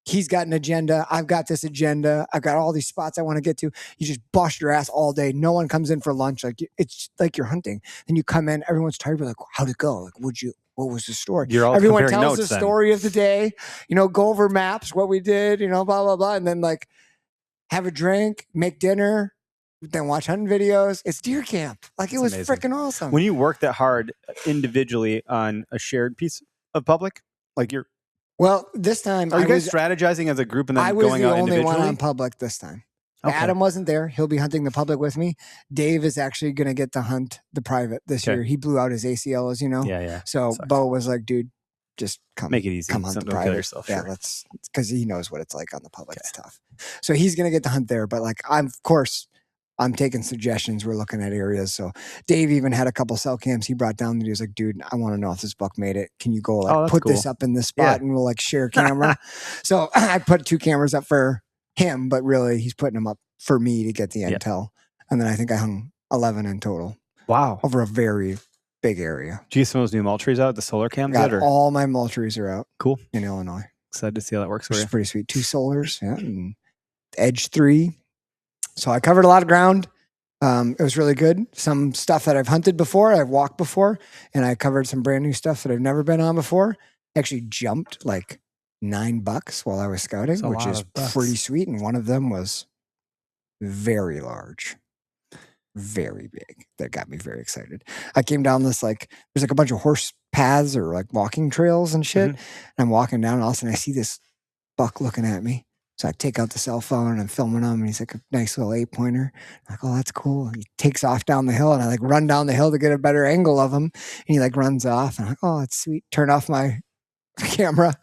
Speaker 2: he's got an agenda. I've got this agenda. I've got all these spots I want to get to. You just bust your ass all day. No one comes in for lunch. Like it's like you're hunting. Then you come in, everyone's tired. We're like, how'd it go? Like, what was the story? Everyone tells the story of the day, go over maps, what we did, blah, blah, blah. And then like have a drink, make dinner, then watch hunting videos. It's deer camp. Like it was freaking awesome.
Speaker 3: When you work that hard individually on a shared piece of public, like you're.
Speaker 2: Well, this time
Speaker 3: are you guys strategizing as a group and then going out individually? I was the only one on
Speaker 2: public this time. Okay. Adam wasn't there. He'll be hunting the public with me. Dave is actually going to get to hunt the private this year. He blew out his ACL, as you know.
Speaker 3: Yeah.
Speaker 2: So Bo was like, dude, just come.
Speaker 3: Make it easy.
Speaker 2: Come hunt the private.
Speaker 3: Yourself,
Speaker 2: yeah, let's, because he knows what it's like on the public. It's tough. So he's going to get to hunt there. But like, I'm taking suggestions. We're looking at areas. So Dave even had a couple cell cams he brought down. And he was like, dude, I want to know if this buck made it. Can you go put this up in this spot and we'll like share a camera? So I put 2 cameras up for him, but really he's putting them up for me to get the intel. And then I think I hung 11 in total.
Speaker 3: Wow.
Speaker 2: Over a very big area.
Speaker 3: Do you get some of those new mulch trees out? The solar cams?
Speaker 2: All my mulch trees are out.
Speaker 3: Cool.
Speaker 2: In Illinois.
Speaker 3: Excited to see how that works for
Speaker 2: which
Speaker 3: you.
Speaker 2: is pretty sweet. 2 solars, yeah, and edge 3. So I covered a lot of ground. It was really good. Some stuff that I've hunted before, I've walked before, and I covered some brand new stuff that I've never been on before. Actually jumped like $9 while I was scouting, which is pretty sweet. And one of them was very large, very big. That got me very excited. I came down this, like, there's like a bunch of horse paths or like walking trails and shit. And I'm walking down, and all of a sudden I see this buck looking at me. So I take out the cell phone and I'm filming him, and he's like a nice little 8-pointer. I'm like, oh, that's cool. And he takes off down the hill, and I like run down the hill to get a better angle of him. And he like runs off, and I'm like, oh, that's sweet. Turn off my camera.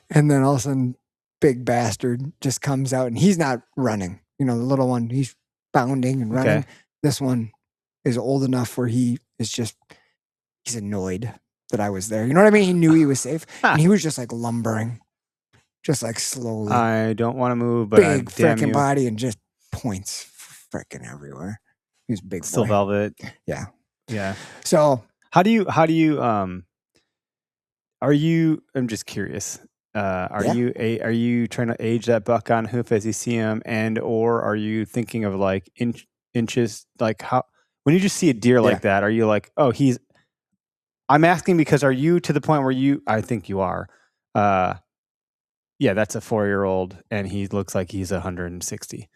Speaker 2: And then all of a sudden, big bastard just comes out, and he's not running. You know, the little one, he's bounding and running.
Speaker 3: Okay.
Speaker 2: This one is old enough where he is just, he's annoyed that I was there. You know what I mean? He knew he was safe. And he was just like lumbering. Just like slowly.
Speaker 3: I don't want to move, but
Speaker 2: big
Speaker 3: damn
Speaker 2: freaking
Speaker 3: you.
Speaker 2: body and just points freaking everywhere. He was big.
Speaker 3: Still
Speaker 2: boy.
Speaker 3: velvet.
Speaker 2: Yeah.
Speaker 3: Yeah.
Speaker 2: So
Speaker 3: How do you are you, I'm just curious. Are you trying to age that buck on hoof as you see him, and or are you thinking of like inches, like how when you just see a deer like that, are you like, oh, I'm asking because are you to the point where I think you are, yeah, that's a 4-year-old and he looks like he's 160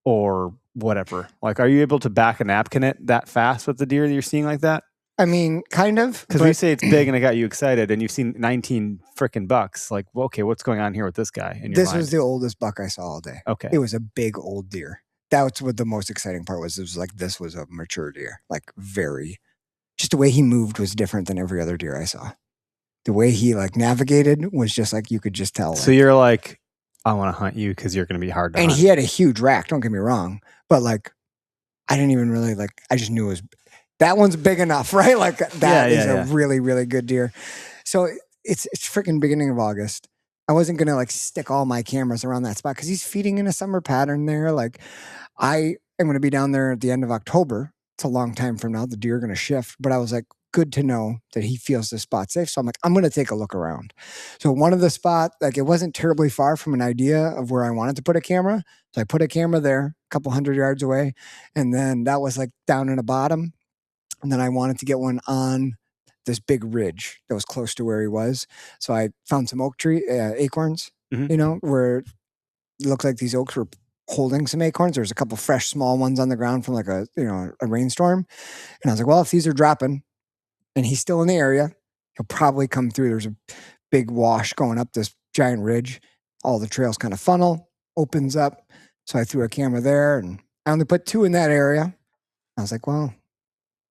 Speaker 3: or whatever. Like, are you able to back a napkin it that fast with the deer that you're seeing like that?
Speaker 2: I mean, kind of.
Speaker 3: Because we say it's big and it got you excited and you've seen 19 freaking bucks. Like, well, okay, what's going on here with this guy? In your mind?
Speaker 2: Was the oldest buck I saw all day.
Speaker 3: Okay.
Speaker 2: It was a big old deer. That's what the most exciting part was. It was like, this was a mature deer. Like just the way he moved was different than every other deer I saw. The way he like navigated was just like, you could just tell.
Speaker 3: So you're like, I want to hunt you because you're going to be hard to hunt.
Speaker 2: And he had a huge rack, don't get me wrong. But like, I didn't even really like, I just knew it was, that one's big enough, right? Like that is a really, really good deer. So it's freaking beginning of August. I wasn't going to like stick all my cameras around that spot because he's feeding in a summer pattern there. Like I am going to be down there at the end of October. It's a long time from now. The deer are going to shift. But I was like, good to know that he feels this spot safe. So I'm like, I'm going to take a look around. So one of the spots, like it wasn't terribly far from an idea of where I wanted to put a camera. So I put a camera there, a couple 100 yards away. And then that was like down in the bottom. And then I wanted to get one on this big ridge that was close to where he was. So I found some oak tree acorns, you know, where it looked like these oaks were holding some acorns. There's a couple fresh small ones on the ground from like a rainstorm. And I was like, well, if these are dropping, and he's still in the area, he'll probably come through. There's a big wash going up this giant ridge. All the trails kind of funnel, opens up. So I threw a camera there, and I only put 2 in that area. I was like, well,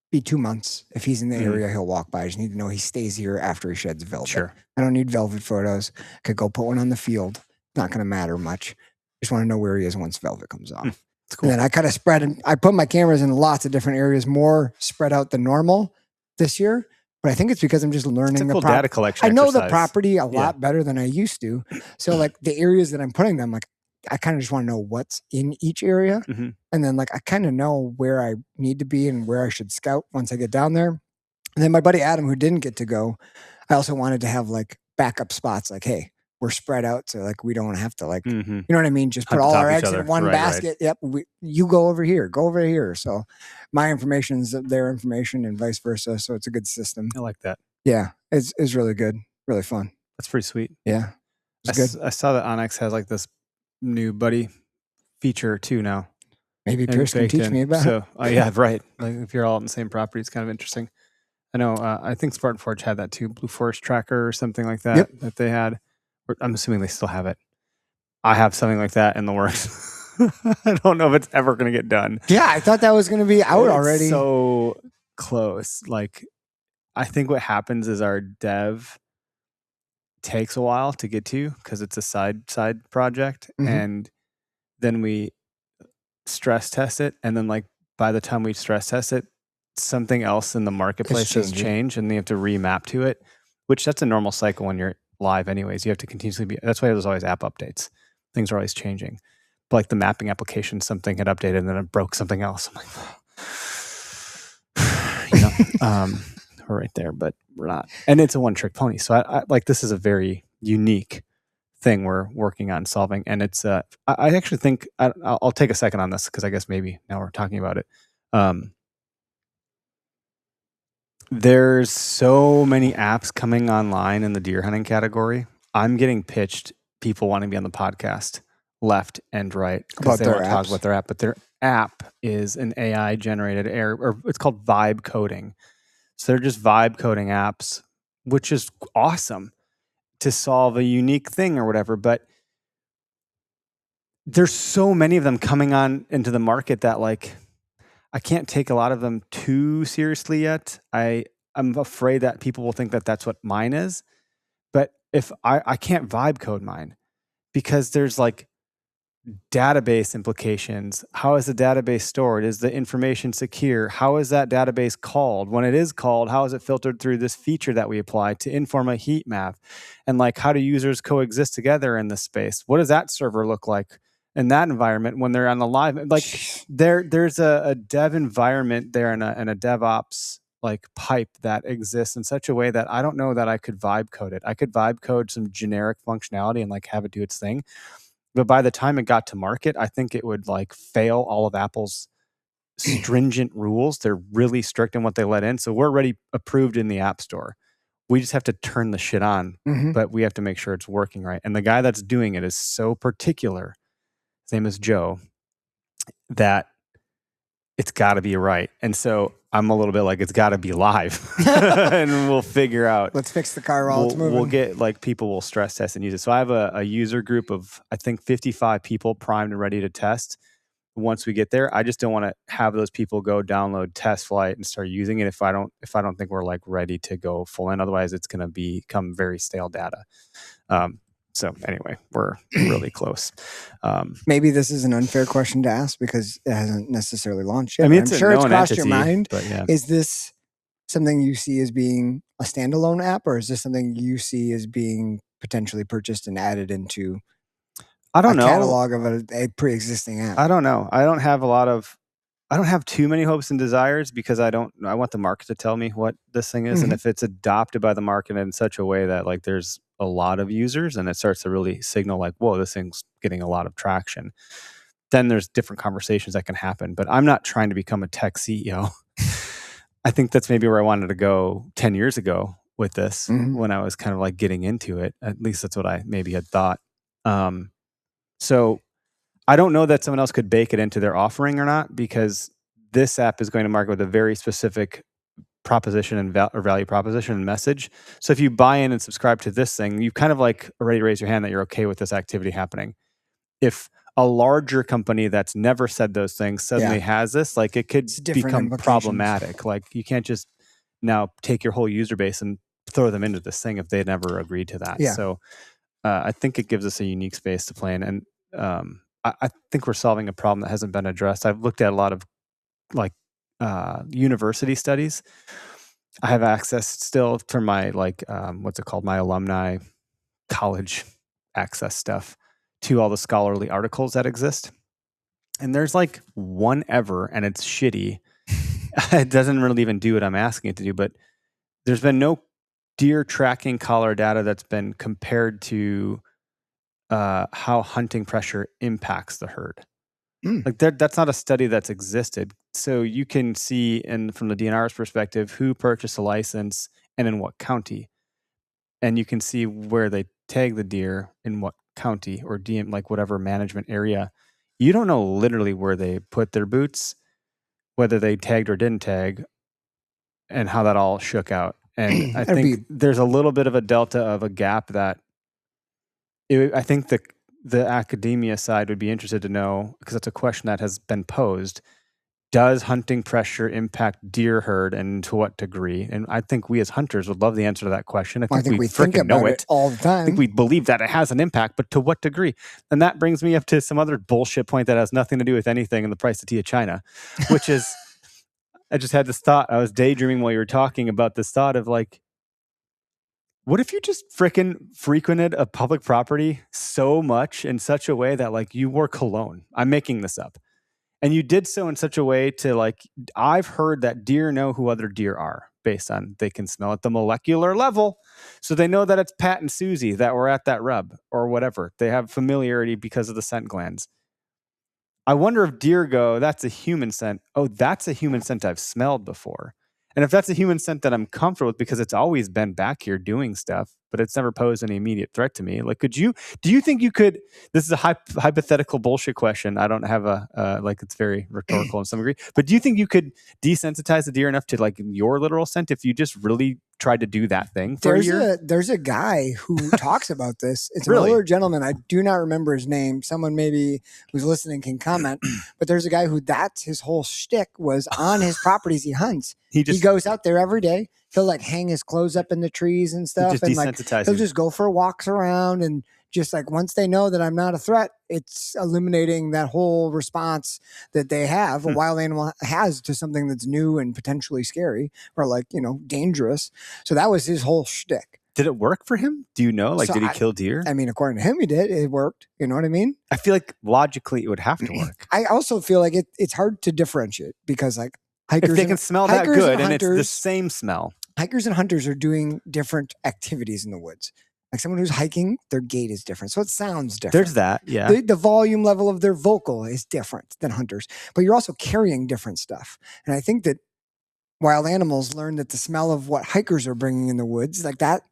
Speaker 2: be 2 months. If he's in the area, he'll walk by. I just need to know he stays here after he sheds velvet.
Speaker 3: Sure.
Speaker 2: I don't need velvet photos. Could go put one on the field. Not going to matter much. Just want to know where he is once velvet comes off.
Speaker 3: That's cool.
Speaker 2: And then I kind of I put my cameras in lots of different areas, more spread out than normal this year, but I think it's because I'm just learning
Speaker 3: the data collection.
Speaker 2: I know
Speaker 3: exercise.
Speaker 2: the property a lot better than I used to. So like the areas that I'm putting them, like I kind of just want to know what's in each area. And then like, I kind of know where I need to be and where I should scout once I get down there. And then my buddy Adam, who didn't get to go, I also wanted to have like backup spots. Like, hey, we're spread out. So like, we don't have to like, you know what I mean? Just put all our eggs in one basket. Right. Yep. You go over here. So my information is their information and vice versa. So it's a good system.
Speaker 3: I like that.
Speaker 2: Yeah. It's really good. Really fun.
Speaker 3: That's pretty sweet.
Speaker 2: Yeah. It's good.
Speaker 3: I saw that Onyx has like this new buddy feature too now.
Speaker 2: Maybe Pierce can teach me about it.
Speaker 3: Yeah, right. Like if you're all on the same property, it's kind of interesting. I know, I think Spartan Forge had that too. Blue Forest Tracker or something like that, that they had. I'm assuming they still have it. I have something like that in the works. I don't know if it's ever going to get done.
Speaker 2: Yeah, I thought that was going to be out already.
Speaker 3: So close. Like, I think what happens is our dev takes a while to get to because it's a side project, and then we stress test it, and then like by the time we stress test it, something else in the marketplace has changed, and they have to remap to it. Which that's a normal cycle when you're live anyways. You have to continuously be, that's why there's always app updates. Things are always changing. But like the mapping application, something had updated and then it broke something else. I'm like, we're right there, but we're not. And it's a one trick pony. So I like, this is a very unique thing we're working on solving. And it's, I actually think, I'll take a second on this because I guess maybe now we're talking about it. There's so many apps coming online in the deer hunting category. I'm getting pitched people wanting to be on the podcast left and right because they want to talk about their app. But their app is an AI generated or it's called vibe coding. So they're just vibe coding apps, which is awesome to solve a unique thing or whatever. But there's so many of them coming on into the market that like I can't take a lot of them too seriously yet. I'm afraid that people will think that that's what mine is. But if I can't vibe code mine because there's like database implications. How is the database stored? Is the information secure? How is that database called? When it is called, how is it filtered through this feature that we apply to inform a heat map? And like, how do users coexist together in this space? What does that server look like in that environment when they're on the live? Like there's a dev environment there and a DevOps like pipe that exists in such a way that I don't know that I could vibe code it. I could vibe code some generic functionality and like have it do its thing. But by the time it got to market, I think it would like fail all of Apple's stringent rules. They're really strict in what they let in. So we're already approved in the App Store. We just have to turn the shit on, but we have to make sure it's working right. And the guy that's doing it is so particular, his name is Joe, that it's got to be right. And so I'm a little bit like, it's got to be live and we'll figure out.
Speaker 2: Let's fix the car while it's moving.
Speaker 3: We'll get like people will stress test and use it. So I have a user group of, I think 55 people primed and ready to test. Once we get there, I just don't want to have those people go download Test Flight and start using it if I don't think we're like ready to go full in. Otherwise it's going to become very stale data. So anyway, we're really close.
Speaker 2: Maybe this is an unfair question to ask because it hasn't necessarily launched yet.
Speaker 3: I mean,
Speaker 2: I'm sure it's crossed your mind.
Speaker 3: But yeah.
Speaker 2: Is this something you see as being a standalone app, or is this something you see as being potentially purchased and added into a catalog of a pre-existing app?
Speaker 3: I don't know. I don't have too many hopes and desires because I want the market to tell me what this thing is. And if it's adopted by the market in such a way that like there's a lot of users and it starts to really signal like, whoa, this thing's getting a lot of traction, then there's different conversations that can happen. But I'm not trying to become a tech CEO. I think that's maybe where I wanted to go 10 years ago with this when I was kind of like getting into it. At least that's what I maybe had thought. So I don't know that someone else could bake it into their offering or not, because this app is going to market with a very specific proposition and value proposition and message. So if you buy in and subscribe to this thing, you kind of like already raise your hand that you're okay with this activity happening. If a larger company that's never said those things suddenly has this, like it could become problematic. Like you can't just now take your whole user base and throw them into this thing if they never agreed to that. Yeah. So I think it gives us a unique space to play in. And I think we're solving a problem that hasn't been addressed. I've looked at a lot of like university studies. I have access still to my like what's it called, my alumni college access stuff to all the scholarly articles that exist. And there's like one ever, and it's shitty. It doesn't really even do what I'm asking it to do, but there's been no deer tracking collar data that's been compared to how hunting pressure impacts the herd. Like that's not a study that's existed. So you can see from the DNR's perspective who purchased a license and in what county. And you can see where they tag the deer in what county or DM, like whatever management area. You don't know literally where they put their boots, whether they tagged or didn't tag, and how that all shook out. And I think there's a little bit of a delta of a gap that I think the academia side would be interested to know, because that's a question that has been posed. Does hunting pressure impact deer herd, and to what degree? And I think we as hunters would love the answer to that question. I think we think about it
Speaker 2: all the time.
Speaker 3: I think we believe that it has an impact, but to what degree? And that brings me up to some other bullshit point that has nothing to do with anything in the price of tea of China, which is, I just had this thought. I was daydreaming while you were talking about this thought of like, what if you just frickin' frequented a public property so much in such a way that like you wore cologne? I'm making this up. And you did so in such a way to like, I've heard that deer know who other deer are. based on they can smell at the molecular level. So they know that it's Pat and Susie that were at that rub or whatever. They have familiarity because of the scent glands. I wonder if deer go, that's a human scent. Oh, that's a human scent I've smelled before. And if that's a human scent that I'm comfortable with because it's always been back here doing stuff, but it's never posed any immediate threat to me. Like, do you think you could, this is a hypothetical bullshit question. I don't have it's very rhetorical in some degree, but do you think you could desensitize the deer enough to like your literal scent if you just really tried to do that thing for a year?
Speaker 2: There's a guy who talks about this. It's an
Speaker 3: Really?
Speaker 2: older gentleman. I do not remember his name. Someone maybe who's listening can comment, but there's a guy who that's his whole shtick was on his properties he hunts. He goes out there every day. He'll like hang his clothes up in the trees and stuff. And like he'll just go for walks around and just like once they know that I'm not a threat, it's eliminating that whole response that they have, a wild animal has to something that's new and potentially scary or like, dangerous. So that was his whole shtick.
Speaker 3: Did it work for him? Do you know? Like, did he kill deer?
Speaker 2: I mean, according to him, he did. It worked. You know what I mean?
Speaker 3: I feel like logically it would have to work.
Speaker 2: I also feel like it's hard to differentiate because like hikers,
Speaker 3: if they can smell that good and it's the same smell. Hikers
Speaker 2: and hunters are doing different activities in the woods. Like someone who's hiking, their gait is different. So it sounds different.
Speaker 3: There's that, yeah.
Speaker 2: The volume level of their vocal is different than hunters. But you're also carrying different stuff. And I think that wild animals learn that the smell of what hikers are bringing in the woods, like that.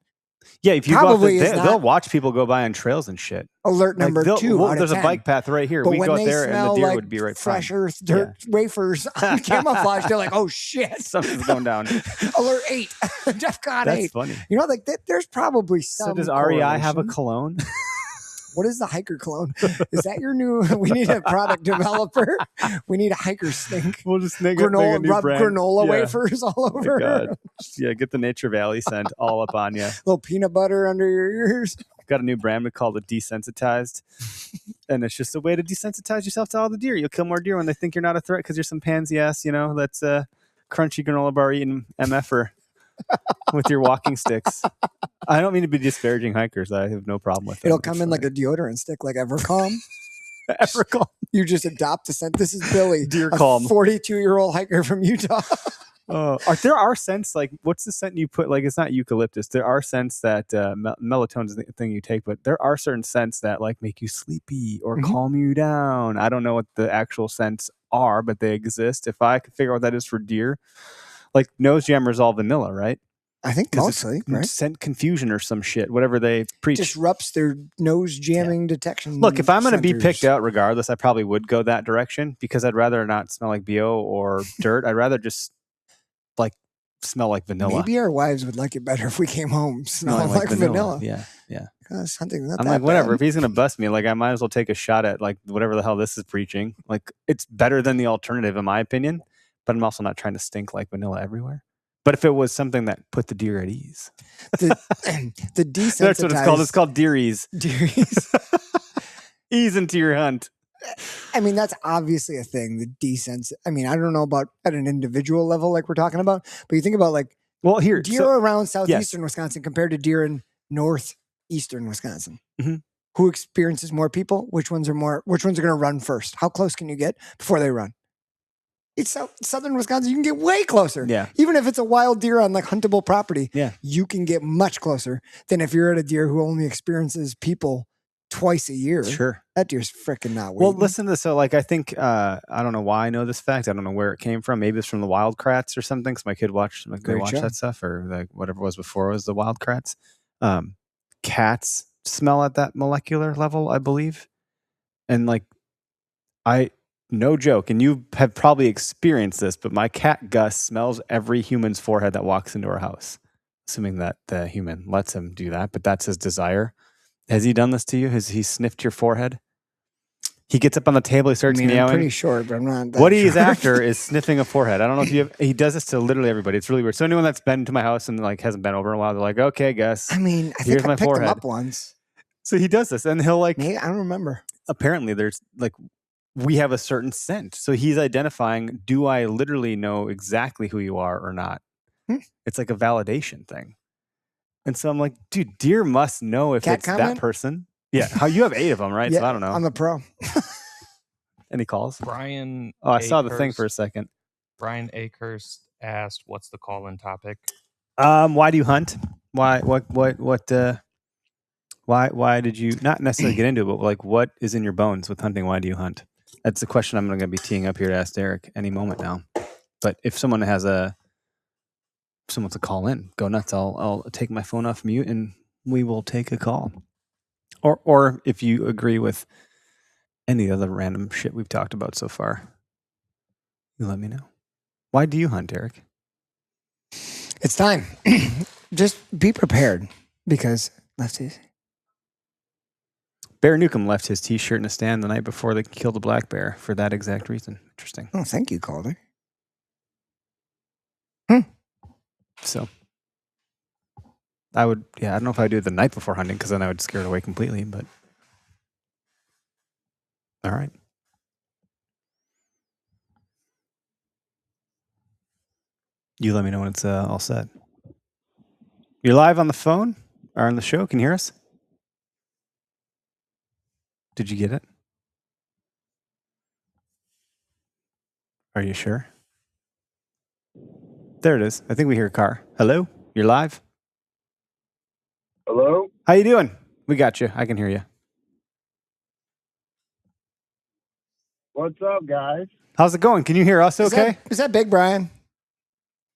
Speaker 3: Yeah, if you probably they'll watch people go by on trails and shit.
Speaker 2: Alert number 2.
Speaker 3: There's a bike path right here.
Speaker 2: But
Speaker 3: we go out there and the deer
Speaker 2: like
Speaker 3: would be right
Speaker 2: fresh earth dirt wafers on camouflage. They're like, oh shit,
Speaker 3: something's going down.
Speaker 2: Alert 8, DEFCON 8.
Speaker 3: That's funny.
Speaker 2: Like there's probably some.
Speaker 3: So does REI have a cologne?
Speaker 2: What is the hiker cologne? Is that your new? We need a product developer. We need a hiker stink.
Speaker 3: We'll just make
Speaker 2: granola,
Speaker 3: a new
Speaker 2: rub
Speaker 3: brand.
Speaker 2: granola wafers all over.
Speaker 3: God. Yeah, get the Nature Valley scent all up on you. A
Speaker 2: little peanut butter under your ears.
Speaker 3: Got a new brand we call it Desensitized. And it's just a way to desensitize yourself to all the deer. You'll kill more deer when they think you're not a threat because you're some pansy ass, that's a crunchy granola bar eating MFer with your walking sticks. I don't mean to be disparaging hikers. I have no problem with it.
Speaker 2: It'll come in like a deodorant stick, like Evercalm.
Speaker 3: Evercalm.
Speaker 2: You just adopt the scent. This is Billy,
Speaker 3: Deer Calm,
Speaker 2: 42-year-old hiker from Utah.
Speaker 3: There are scents like what's the scent you put? Like it's not eucalyptus. There are scents that melatonin is the thing you take, but there are certain scents that like make you sleepy or calm you down. I don't know what the actual scents are, but they exist. If I could figure out what that is for deer, like nose jam is all vanilla, right?
Speaker 2: I think mostly, right?
Speaker 3: Scent confusion or some shit, whatever they preach.
Speaker 2: Disrupts their nose jamming detection.
Speaker 3: Look, if I'm going to be picked out regardless, I probably would go that direction because I'd rather not smell like BO or dirt. I'd rather just like smell like vanilla.
Speaker 2: Maybe our wives would like it better if we came home smelling like vanilla.
Speaker 3: Yeah.
Speaker 2: Because hunting's not
Speaker 3: I'm
Speaker 2: that
Speaker 3: like, whatever.
Speaker 2: bad.
Speaker 3: If he's going to bust me, like I might as well take a shot at like whatever the hell this is preaching. Like it's better than the alternative in my opinion, but I'm also not trying to stink like vanilla everywhere. But if it was something that put the deer at ease.
Speaker 2: The desensitized.
Speaker 3: That's what it's called. It's called deer ease.
Speaker 2: Deer ease.
Speaker 3: Ease into your hunt.
Speaker 2: I mean, that's obviously a thing. The desens. I mean, I don't know about at an individual level like we're talking about, but you think about like deer around southeastern Wisconsin compared to deer in northeastern Wisconsin.
Speaker 3: Mm-hmm.
Speaker 2: Who experiences more people? Which ones are going to run first? How close can you get before they run? It's southern Wisconsin. You can get way closer.
Speaker 3: Yeah.
Speaker 2: Even if it's a wild deer on like huntable property,
Speaker 3: yeah,
Speaker 2: you can get much closer than if you're at a deer who only experiences people twice a year.
Speaker 3: Sure.
Speaker 2: That deer's freaking not waiting.
Speaker 3: Well, listen to this. So like, I think, I don't know why I know this fact. I don't know where it came from. Maybe it's from the Wild Kratts or something. Cause my kid watched that stuff or like whatever it was before it was the Wild Kratts. Cats smell at that molecular level, I believe. And like, no joke, and you have probably experienced this, but my cat Gus smells every human's forehead that walks into our house, assuming that the human lets him do that, but that's his desire. Has he done this to you? Has he sniffed your forehead? He gets up on the table, he starts meowing.
Speaker 2: I'm pretty short, but I'm not that
Speaker 3: What he's after is sniffing a forehead. I don't know if he does this to literally everybody. It's really weird. So anyone that's been to my house and like hasn't been over in a while, they're like, okay, Gus.
Speaker 2: I mean, I think I picked him up once.
Speaker 3: So he does this, and he'll like...
Speaker 2: Maybe, I don't remember.
Speaker 3: Apparently, there's like... we have a certain scent. So he's identifying, do I literally know exactly who you are or not? It's like a validation thing. And so I'm like, dude, deer must know if it's that person. Yeah. How you have 8 of them, right?
Speaker 2: Yeah,
Speaker 3: so I don't know.
Speaker 2: I'm a pro.
Speaker 3: Any calls?
Speaker 4: Brian.
Speaker 3: Oh, I saw the thing for a second.
Speaker 4: Brian Akers asked, "What's the call-in topic?"
Speaker 3: Why do you hunt? Why did you not necessarily get into it, but like what is in your bones with hunting? Why do you hunt? That's the question I'm going to be teeing up here to ask Derek any moment now. But if someone wants to call in, go nuts. I'll take my phone off mute and we will take a call. Or if you agree with any other random shit we've talked about so far, you let me know. Why do you hunt, Derek?
Speaker 2: It's time. Just be prepared because that's easy.
Speaker 3: Bear Newcomb left his T-shirt in a stand the night before they killed a black bear for that exact reason. Interesting.
Speaker 2: Oh, thank you, Calder.
Speaker 3: So I don't know if I would do it the night before hunting because then I would scare it away completely, but all right. You let me know when it's all set. You're live on the phone or on the show. Can you hear us? Did you get it? Are you sure? There it is. I think we hear a car. Hello? You're live?
Speaker 5: Hello?
Speaker 3: How you doing? We got you. I can hear you.
Speaker 5: What's up, guys?
Speaker 3: How's it going? Can you hear us okay?
Speaker 2: Is that Big Brian?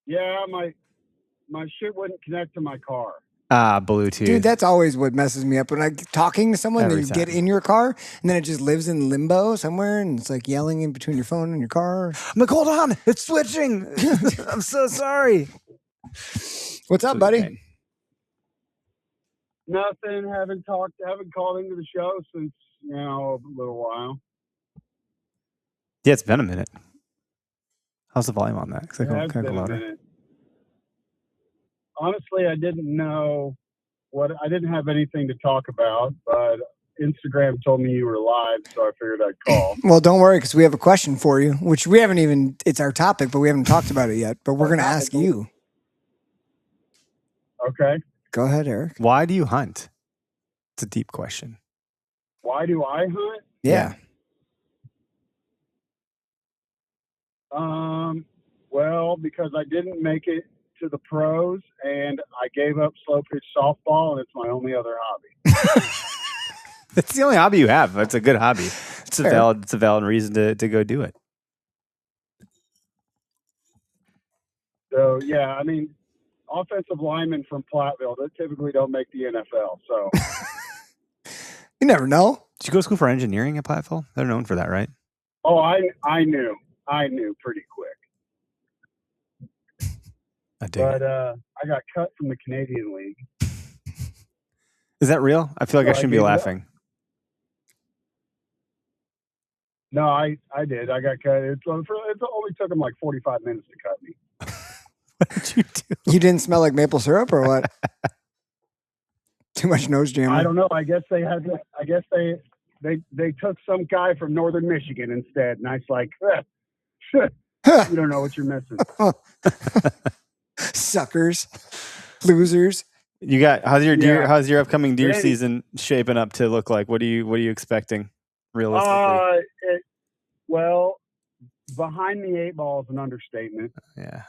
Speaker 5: Yeah, my shit wouldn't connect to my car.
Speaker 3: Bluetooth.
Speaker 2: Dude, that's always what messes me up when I'm talking to someone.
Speaker 3: Every
Speaker 2: Then you get
Speaker 3: time.
Speaker 2: in your car and then it just lives in limbo somewhere and it's like yelling in between your phone and your car.
Speaker 3: I'm like, hold on, it's switching. I'm so sorry.
Speaker 2: What's up, buddy?
Speaker 5: Nothing. Haven't called into the show since, a little while.
Speaker 3: Yeah, it's been a minute. How's the volume on that?
Speaker 5: It has been a minute. Honestly, I didn't know I didn't have anything to talk about, but Instagram told me you were live, so I figured I'd call.
Speaker 2: Well, don't worry, because we have a question for you, which we haven't even, it's our topic, but we haven't talked about it yet, but we're going to ask you.
Speaker 5: Okay.
Speaker 2: Go ahead, Eric.
Speaker 3: Why do you hunt? It's a deep question.
Speaker 5: Why do I hunt?
Speaker 2: Yeah.
Speaker 5: Well, because I didn't make it to the pros and I gave up slow pitch softball and it's my only other hobby.
Speaker 3: That's the only hobby you have. That's a good hobby. It's a valid reason to go do it.
Speaker 5: So, yeah, I mean, offensive linemen from Platteville, they typically don't make the NFL, so.
Speaker 2: You never know.
Speaker 3: Did you go to school for engineering at Platteville? They're known for that, right?
Speaker 5: Oh, I knew pretty quick. But I got cut from the Canadian League.
Speaker 3: Is that real? I feel like I shouldn't be laughing.
Speaker 5: No, I did. I got cut. It only took them like 45 minutes to cut me.
Speaker 3: What did you do?
Speaker 2: You didn't smell like maple syrup or what? Too much nose jam.
Speaker 5: I don't know. I guess they had. I guess they took some guy from northern Michigan instead, and I was like, you don't know what you're missing.
Speaker 2: Suckers, losers.
Speaker 3: You got how's your upcoming deer season shaping up to look like? What are you expecting realistically?
Speaker 5: Well, behind the eight ball is an understatement.
Speaker 3: Yeah.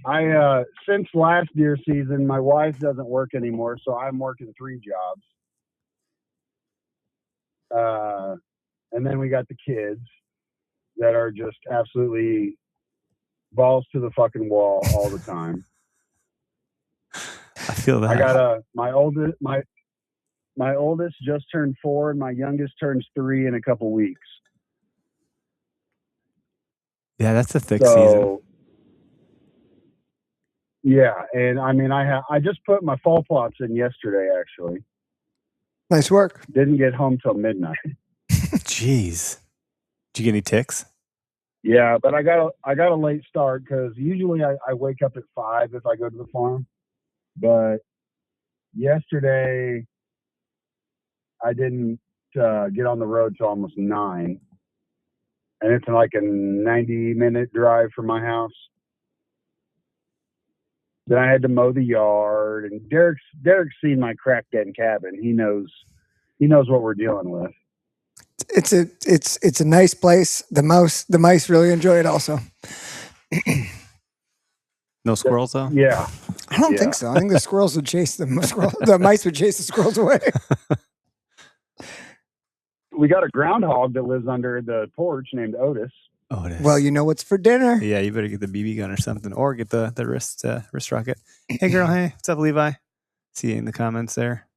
Speaker 3: I hear that.
Speaker 5: Since last deer season, my wife doesn't work anymore, so I'm working 3 jobs. And then we got the kids that are just absolutely balls to the fucking wall all the time.
Speaker 3: I feel that.
Speaker 5: I got my oldest just turned 4 and my youngest turns 3 in a couple weeks.
Speaker 3: Yeah, that's a thick season.
Speaker 5: Yeah, and I mean I just put my fall plots in yesterday actually.
Speaker 2: Nice work.
Speaker 5: Didn't get home till midnight.
Speaker 3: Jeez. Did you get any ticks?
Speaker 5: Yeah, but I got a late start because usually I wake up at 5 if I go to the farm. But yesterday I didn't get on the road till almost 9. And it's like a 90-minute drive from my house. Then I had to mow the yard, and Derek's seen my crack den cabin. He knows what we're dealing with.
Speaker 2: It's a nice place. The mice really enjoy it also.
Speaker 3: No squirrels though.
Speaker 5: Yeah.
Speaker 2: I don't think so. I think the squirrels would chase them. The mice would chase the squirrels away.
Speaker 5: We got a groundhog that lives under the porch named Otis.
Speaker 2: Well, you know what's for dinner.
Speaker 3: Yeah, you better get the BB gun or something, or get the wrist rocket. Hey, girl. Hey, what's up, Levi? See you in the comments there.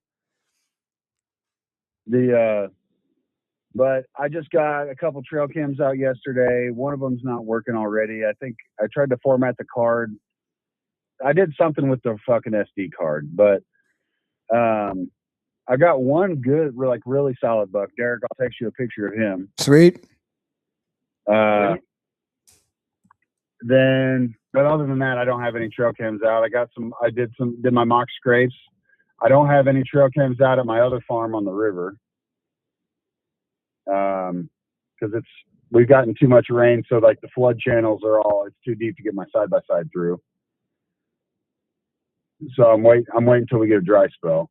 Speaker 5: But I just got a couple trail cams out yesterday. One of them's not working already. I think I tried to format the card. I did something with the fucking SD card, but I got one good, like really solid buck. Derek, I'll text you a picture of him.
Speaker 2: Sweet.
Speaker 5: But other than that, I don't have any trail cams out. I did my mock scrapes. I don't have any trail cams out at my other farm on the river. Because we've gotten too much rain. So like the flood channels it's too deep to get my side-by-side through. So I'm waiting until we get a dry spell.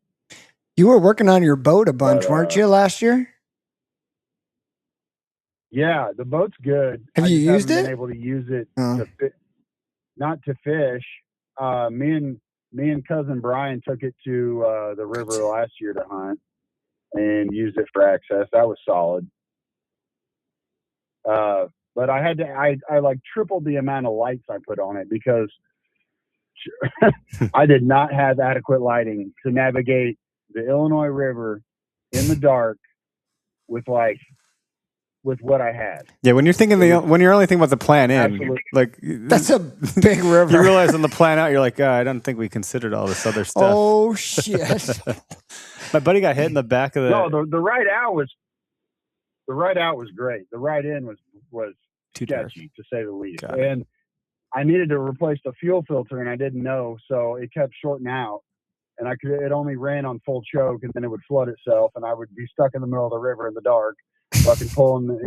Speaker 2: You were working on your boat a bunch, weren't you, last year?
Speaker 5: Yeah, the boat's good.
Speaker 2: Have you used it?
Speaker 5: Been able to use it not to fish. Me and cousin Brian took it to the river last year to hunt and used it for access. That was solid. But I like tripled the amount of lights I put on it because I did not have adequate lighting to navigate the Illinois River in the dark with what I had.
Speaker 3: Yeah, when you're thinking when you're only thinking about the plan in,
Speaker 5: Absolutely.
Speaker 3: like
Speaker 2: That's a big river.
Speaker 3: You realize on the plan out, you're like, I don't think we considered all this other stuff.
Speaker 2: Oh shit!
Speaker 3: My buddy got hit in the back of the.
Speaker 5: No, the ride out was great. The ride in was
Speaker 3: too
Speaker 5: sketchy to say the least.
Speaker 3: Got it.
Speaker 5: And I needed to replace the fuel filter, and I didn't know, so it kept shorting out. And it only ran on full choke, and then it would flood itself, and I would be stuck in the middle of the river in the dark, fucking pulling,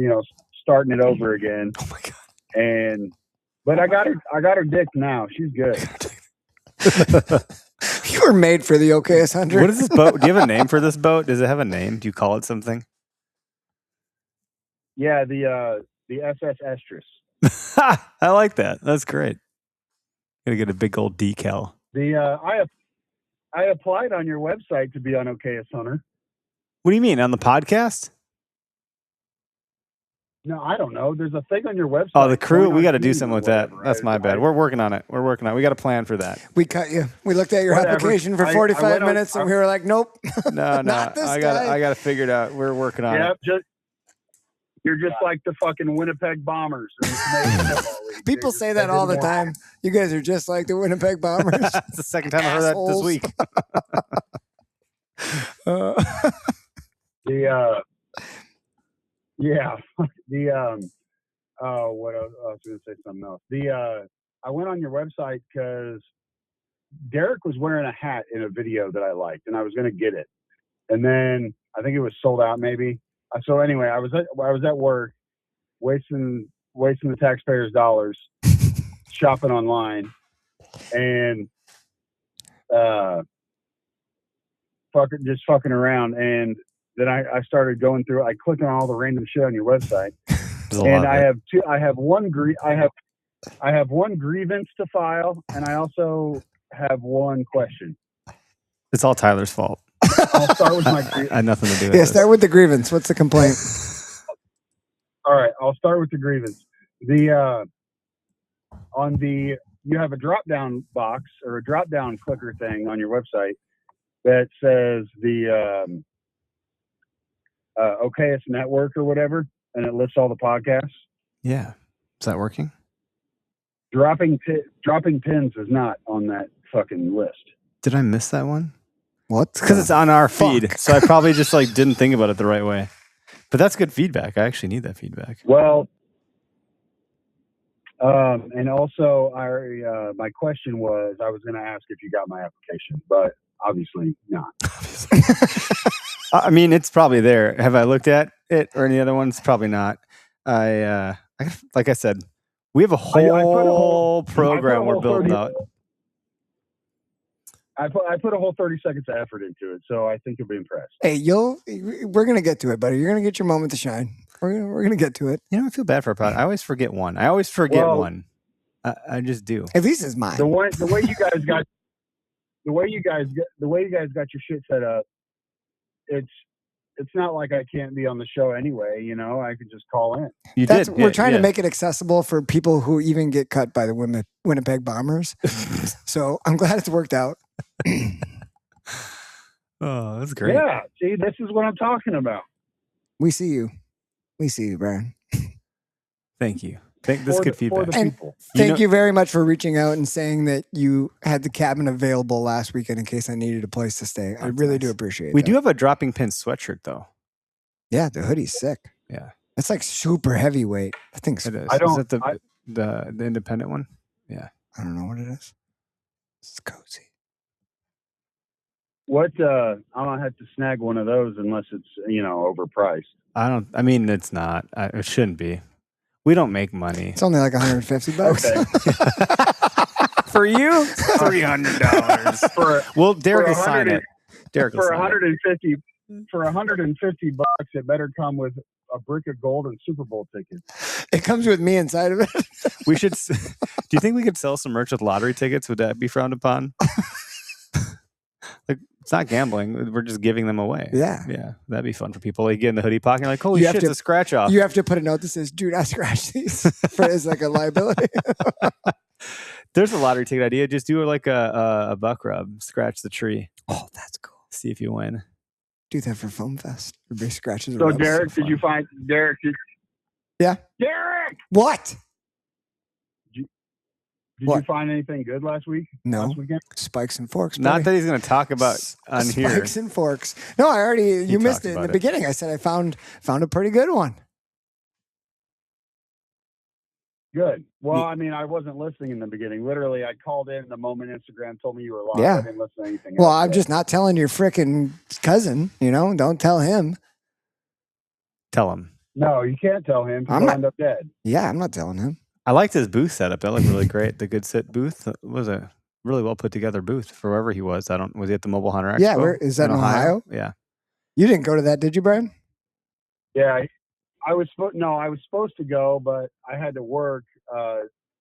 Speaker 5: starting it over again.
Speaker 3: Oh my god!
Speaker 5: But I got her dick now. She's good.
Speaker 2: You were made for the Okayest Hunter.
Speaker 3: What is this boat? Do you have a name for this boat? Does it have a name? Do you call it something?
Speaker 5: Yeah, the SS Estrus.
Speaker 3: I like that. That's great. Gotta get a big old decal.
Speaker 5: I applied on your website to be on Okayest Hunter.
Speaker 3: What do you mean, on the podcast?
Speaker 5: No, I don't know. There's a thing on your website.
Speaker 3: Oh, the crew. We got to do something with that.
Speaker 5: Whatever,
Speaker 3: That's my bad. We're working on it. We got a plan for that.
Speaker 2: We cut you. We looked at your application for 45 minutes, and we were like, "Nope,
Speaker 3: No,
Speaker 2: not this
Speaker 3: I got to figure it out. We're working on it.
Speaker 5: You're just like the fucking Winnipeg Bombers.
Speaker 2: People say that all the time. You guys are just like the Winnipeg Bombers.
Speaker 3: That's the second time I heard that this week.
Speaker 5: What else? I was going to say something else. I went on your website because Derek was wearing a hat in a video that I liked, and I was going to get it. And then I think it was sold out maybe. So anyway, I was at work wasting the taxpayers' dollars shopping online and fucking around, and then I started going through. I clicked on all the random shit on your website, and I have one grievance to file, and I also have one question.
Speaker 3: It's all Tyler's fault.
Speaker 5: I'll start with my grievance.
Speaker 3: I had nothing to do with
Speaker 2: Yeah,
Speaker 3: this.
Speaker 2: start with the grievance. What's the complaint?
Speaker 5: All right, I'll start with the grievance. You have a drop down box or a drop down clicker thing on your website that says the Okayest Network or whatever, and it lists all the podcasts.
Speaker 3: Yeah, is that working?
Speaker 5: Dropping pins is not on that fucking list.
Speaker 3: Did I miss that one?
Speaker 2: What?
Speaker 3: Because it's on our feed, so I probably just didn't think about it the right way. But that's good feedback. I actually need that feedback.
Speaker 5: Well, and also my question was, I was going to ask if you got my application, but obviously not.
Speaker 3: I mean, it's probably there. Have I looked at it or any other ones? Probably not. Like I said, we have a whole program we're building out.
Speaker 5: I put a whole 30 seconds of effort into it, so I think you'll be impressed.
Speaker 2: Hey, we're gonna get to it, buddy. You're gonna get your moment to shine. We're gonna get to it.
Speaker 3: You know, I feel bad for a pod. I always forget one. one. I just do.
Speaker 2: At least it's mine.
Speaker 5: The way you guys got your shit set up, it's not like I can't be on the show anyway. You know, I could just call in.
Speaker 2: We're trying to make it accessible for people who even get cut by the Winnipeg Bombers. So I'm glad it's worked out.
Speaker 3: Oh, that's great.
Speaker 5: Yeah, see, this is what I'm talking about.
Speaker 2: We see you, Brian.
Speaker 3: Thank you. This good feedback.
Speaker 2: And thank you very much for reaching out and saying that you had the cabin available last weekend in case I needed a place to stay. I really do appreciate it.
Speaker 3: We do have a dropping pin sweatshirt though.
Speaker 2: Yeah, the hoodie's sick.
Speaker 3: Yeah.
Speaker 2: It's like super heavyweight. I think
Speaker 3: it is.
Speaker 5: Is
Speaker 3: it the independent one? Yeah.
Speaker 2: I don't know what it is. It's cozy.
Speaker 5: What I don't have to snag one of those unless it's, overpriced.
Speaker 3: I mean, it's not. It shouldn't be. We don't make money.
Speaker 2: It's only like $150.
Speaker 5: Okay.
Speaker 3: For you, $300. Well, Derek will sign it. Derek will
Speaker 5: for
Speaker 3: sign
Speaker 5: $150 for $150, it better come with a brick of gold and Super Bowl tickets.
Speaker 2: It comes with me inside of it.
Speaker 3: We should. Do you think we could sell some merch with lottery tickets? Would that be frowned upon? Like, it's not gambling. We're just giving them away.
Speaker 2: Yeah.
Speaker 3: Yeah. That'd be fun for people. Like, get in the hoodie pocket. Like, holy shit, it's a scratch off.
Speaker 2: You have to put a note that says, do not scratch these as like a liability.
Speaker 3: There's a lottery ticket idea. Just do like a buck rub. Scratch the tree.
Speaker 2: Oh, that's cool.
Speaker 3: See if you win.
Speaker 2: Do that for Foam Fest. Everybody scratches.
Speaker 5: So, Derek, did you find Derek?
Speaker 2: Yeah.
Speaker 5: Derek!
Speaker 2: What?
Speaker 5: Did you find anything good last week?
Speaker 2: No.
Speaker 5: Last weekend?
Speaker 2: Spikes and forks.
Speaker 3: Not
Speaker 2: buddy.
Speaker 3: that he's going to talk about on
Speaker 2: Spikes
Speaker 3: here.
Speaker 2: Spikes and forks. No, I already. You missed it in the beginning. I said I found a pretty good one.
Speaker 5: Good. Well, I mean, I wasn't listening in the beginning. Literally, I called in the moment Instagram told me you were live.
Speaker 2: Yeah.
Speaker 5: I didn't listen to anything
Speaker 2: Well,
Speaker 5: else.
Speaker 2: I'm just not telling your frickin' cousin. Don't tell him.
Speaker 3: Tell him.
Speaker 5: No, you can't tell him. He'll end up dead.
Speaker 2: Yeah, I'm not telling him.
Speaker 3: I liked his booth setup. That looked really great. The Good Sit booth was a really well put together booth for wherever he was. Was he at the Mobile Hunter Expo?
Speaker 2: Yeah, where is that in Ohio?
Speaker 3: Yeah.
Speaker 2: You didn't go to that, did you, Brian?
Speaker 5: Yeah, I was supposed to go, but I had to work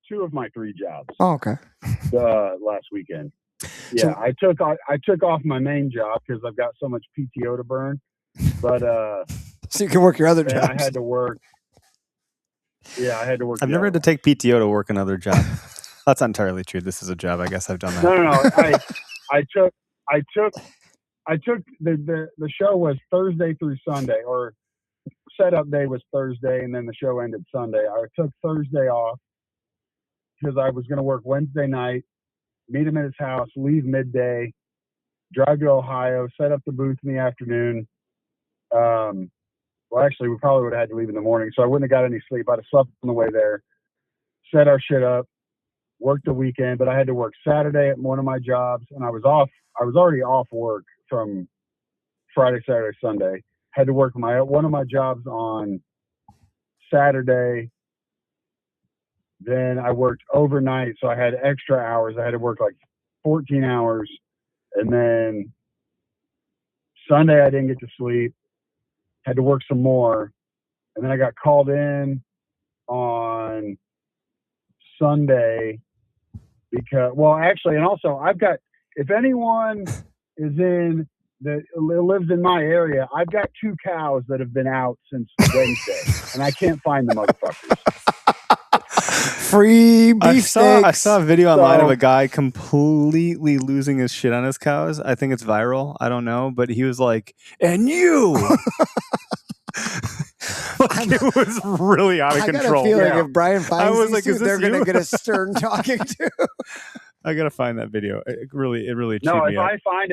Speaker 5: 2 of my 3 jobs.
Speaker 2: Oh, okay.
Speaker 5: Last weekend. Yeah, I took off my main job because I've got so much PTO to burn. But
Speaker 2: so you can work your other jobs.
Speaker 5: I had to work. Yeah, I had to work.
Speaker 3: I've never had to take PTO to work another job. That's not entirely true. This is a job. I guess I've done that.
Speaker 5: No. I took the show was Thursday through Sunday, or setup day was Thursday, and then the show ended Sunday. I took Thursday off because I was going to work Wednesday night, meet him at his house, leave midday, drive to Ohio, set up the booth in the afternoon. Well, actually, we probably would have had to leave in the morning, so I wouldn't have got any sleep. I'd have slept on the way there, set our shit up, worked the weekend, but I had to work Saturday at one of my jobs, and I was already off work from Friday, Saturday, Sunday. Had to work one of my jobs on Saturday. Then I worked overnight, so I had extra hours. I had to work like 14 hours, and then Sunday I didn't get to sleep. Had to work some more, and then I got called in on Sunday because, and also I've got, if anyone is lives in my area, I've got 2 cows that have been out since Wednesday, and I can't find the motherfuckers.
Speaker 2: Free beef steaks.
Speaker 3: I saw a video online of a guy completely losing his shit on his cows. I think it's viral. I don't know, but he was like, "And you." It was really out of control.
Speaker 2: I got a feeling if Brian finds these 2, they're going to get a stern talking to.
Speaker 3: I got to find that video. It really chewed
Speaker 5: no,
Speaker 3: me up.
Speaker 5: If I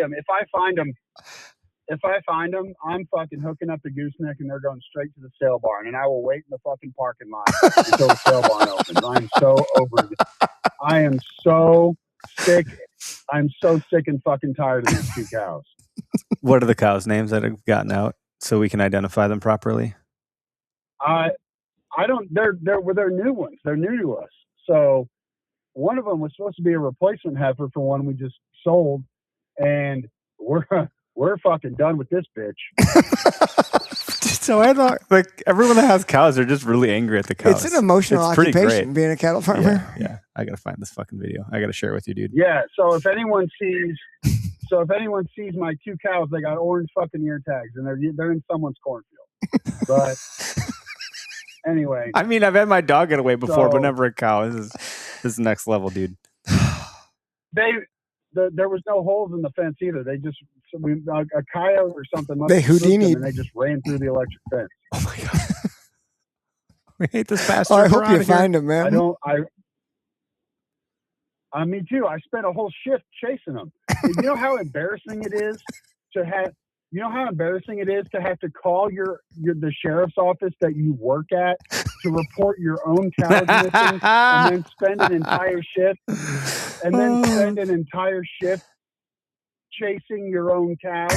Speaker 5: find them, I'm fucking hooking up the gooseneck and they're going straight to the sale barn, and I will wait in the fucking parking lot until the sale barn opens. I'm so over it. I am so sick. I'm so sick and fucking tired of these 2 cows.
Speaker 3: What are the cows' names that have gotten out so we can identify them properly?
Speaker 5: I don't. They're new ones. They're new to us. So one of them was supposed to be a replacement heifer for one we just sold, and we're fucking done with this bitch.
Speaker 3: So I thought, like, everyone that has cows are just really angry at the cows.
Speaker 2: It's an emotional occupation,
Speaker 3: great.
Speaker 2: being a cattle farmer.
Speaker 3: Yeah. I gotta find this fucking video. I gotta share it with you, dude.
Speaker 5: Yeah. So if anyone sees my 2 cows, they got orange fucking ear tags, and they're in someone's cornfield. But anyway,
Speaker 3: I mean, I've had my dog get away before, but
Speaker 5: So-
Speaker 3: never a cow. This is next level, dude.
Speaker 5: there was no holes in the fence either. They just a coyote or something. must
Speaker 2: They
Speaker 5: have spooked them,
Speaker 2: Houdini'd.
Speaker 5: and they just ran through the electric fence.
Speaker 3: Oh my god. We hate this pasture.
Speaker 2: I
Speaker 3: We're
Speaker 2: hope you
Speaker 3: outta here.
Speaker 2: find him, man.
Speaker 5: Me too. I spent a whole shift chasing them. You know how embarrassing it is to have. You know how embarrassing it is to have to call the sheriff's office that you work at to report your own cows missing, and then spend an entire shift, chasing your own cows.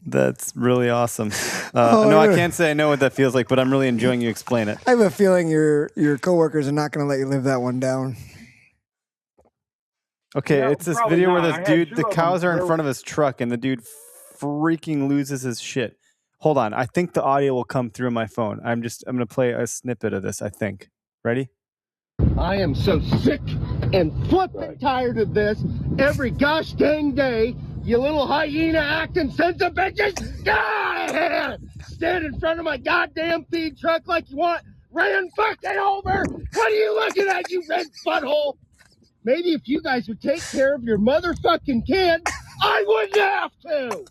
Speaker 3: That's really awesome.
Speaker 2: Oh,
Speaker 3: no, I
Speaker 2: yeah.
Speaker 3: can't say I know what that feels like, but I'm really enjoying you explain it.
Speaker 2: I have a feeling your coworkers are not going to let you live that one down.
Speaker 3: Okay,
Speaker 5: No,
Speaker 3: it's this
Speaker 5: probably
Speaker 3: video where
Speaker 5: not.
Speaker 3: this
Speaker 5: I had
Speaker 3: dude,
Speaker 5: 2
Speaker 3: the
Speaker 5: of
Speaker 3: cows
Speaker 5: them.
Speaker 3: are in front of his truck, and the dude freaking loses his shit. Hold on, I think the audio will come through my phone. I'm gonna play a snippet of this. I think. Ready?
Speaker 6: I am so sick and flippin' tired of this every gosh dang day. You little hyena acting sons of bitches! Get out of here! Stand in front of my goddamn feed truck like you want ran fucking over! What are you looking at, you red butthole? Maybe if you guys would take care of your motherfucking kid, I wouldn't have to!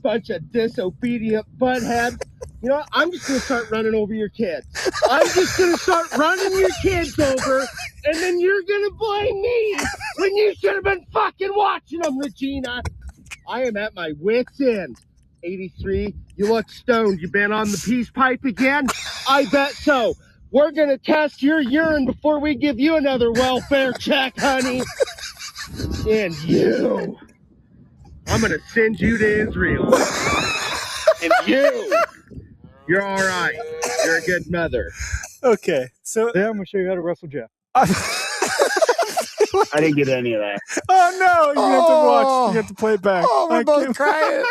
Speaker 6: Bunch of disobedient buttheads. You know what? I'm just going to start running over your kids. I'm just going to start running your kids over, and then you're going to blame me when you should have been fucking watching them, Regina. I am at my wit's end. 83, you look stoned. You been on the peace pipe again? I bet so. We're going to test your urine before we give you another welfare check, honey. And you. I'm going to send you to Israel. And you're all right. You're a good mother.
Speaker 3: Okay, so
Speaker 7: Yeah, I'm gonna show you how to wrestle Jeff.
Speaker 5: I didn't get any of that.
Speaker 3: Oh no! You have to watch. You have to play it back.
Speaker 2: Oh, we're
Speaker 3: I
Speaker 2: both
Speaker 3: can't-
Speaker 2: crying.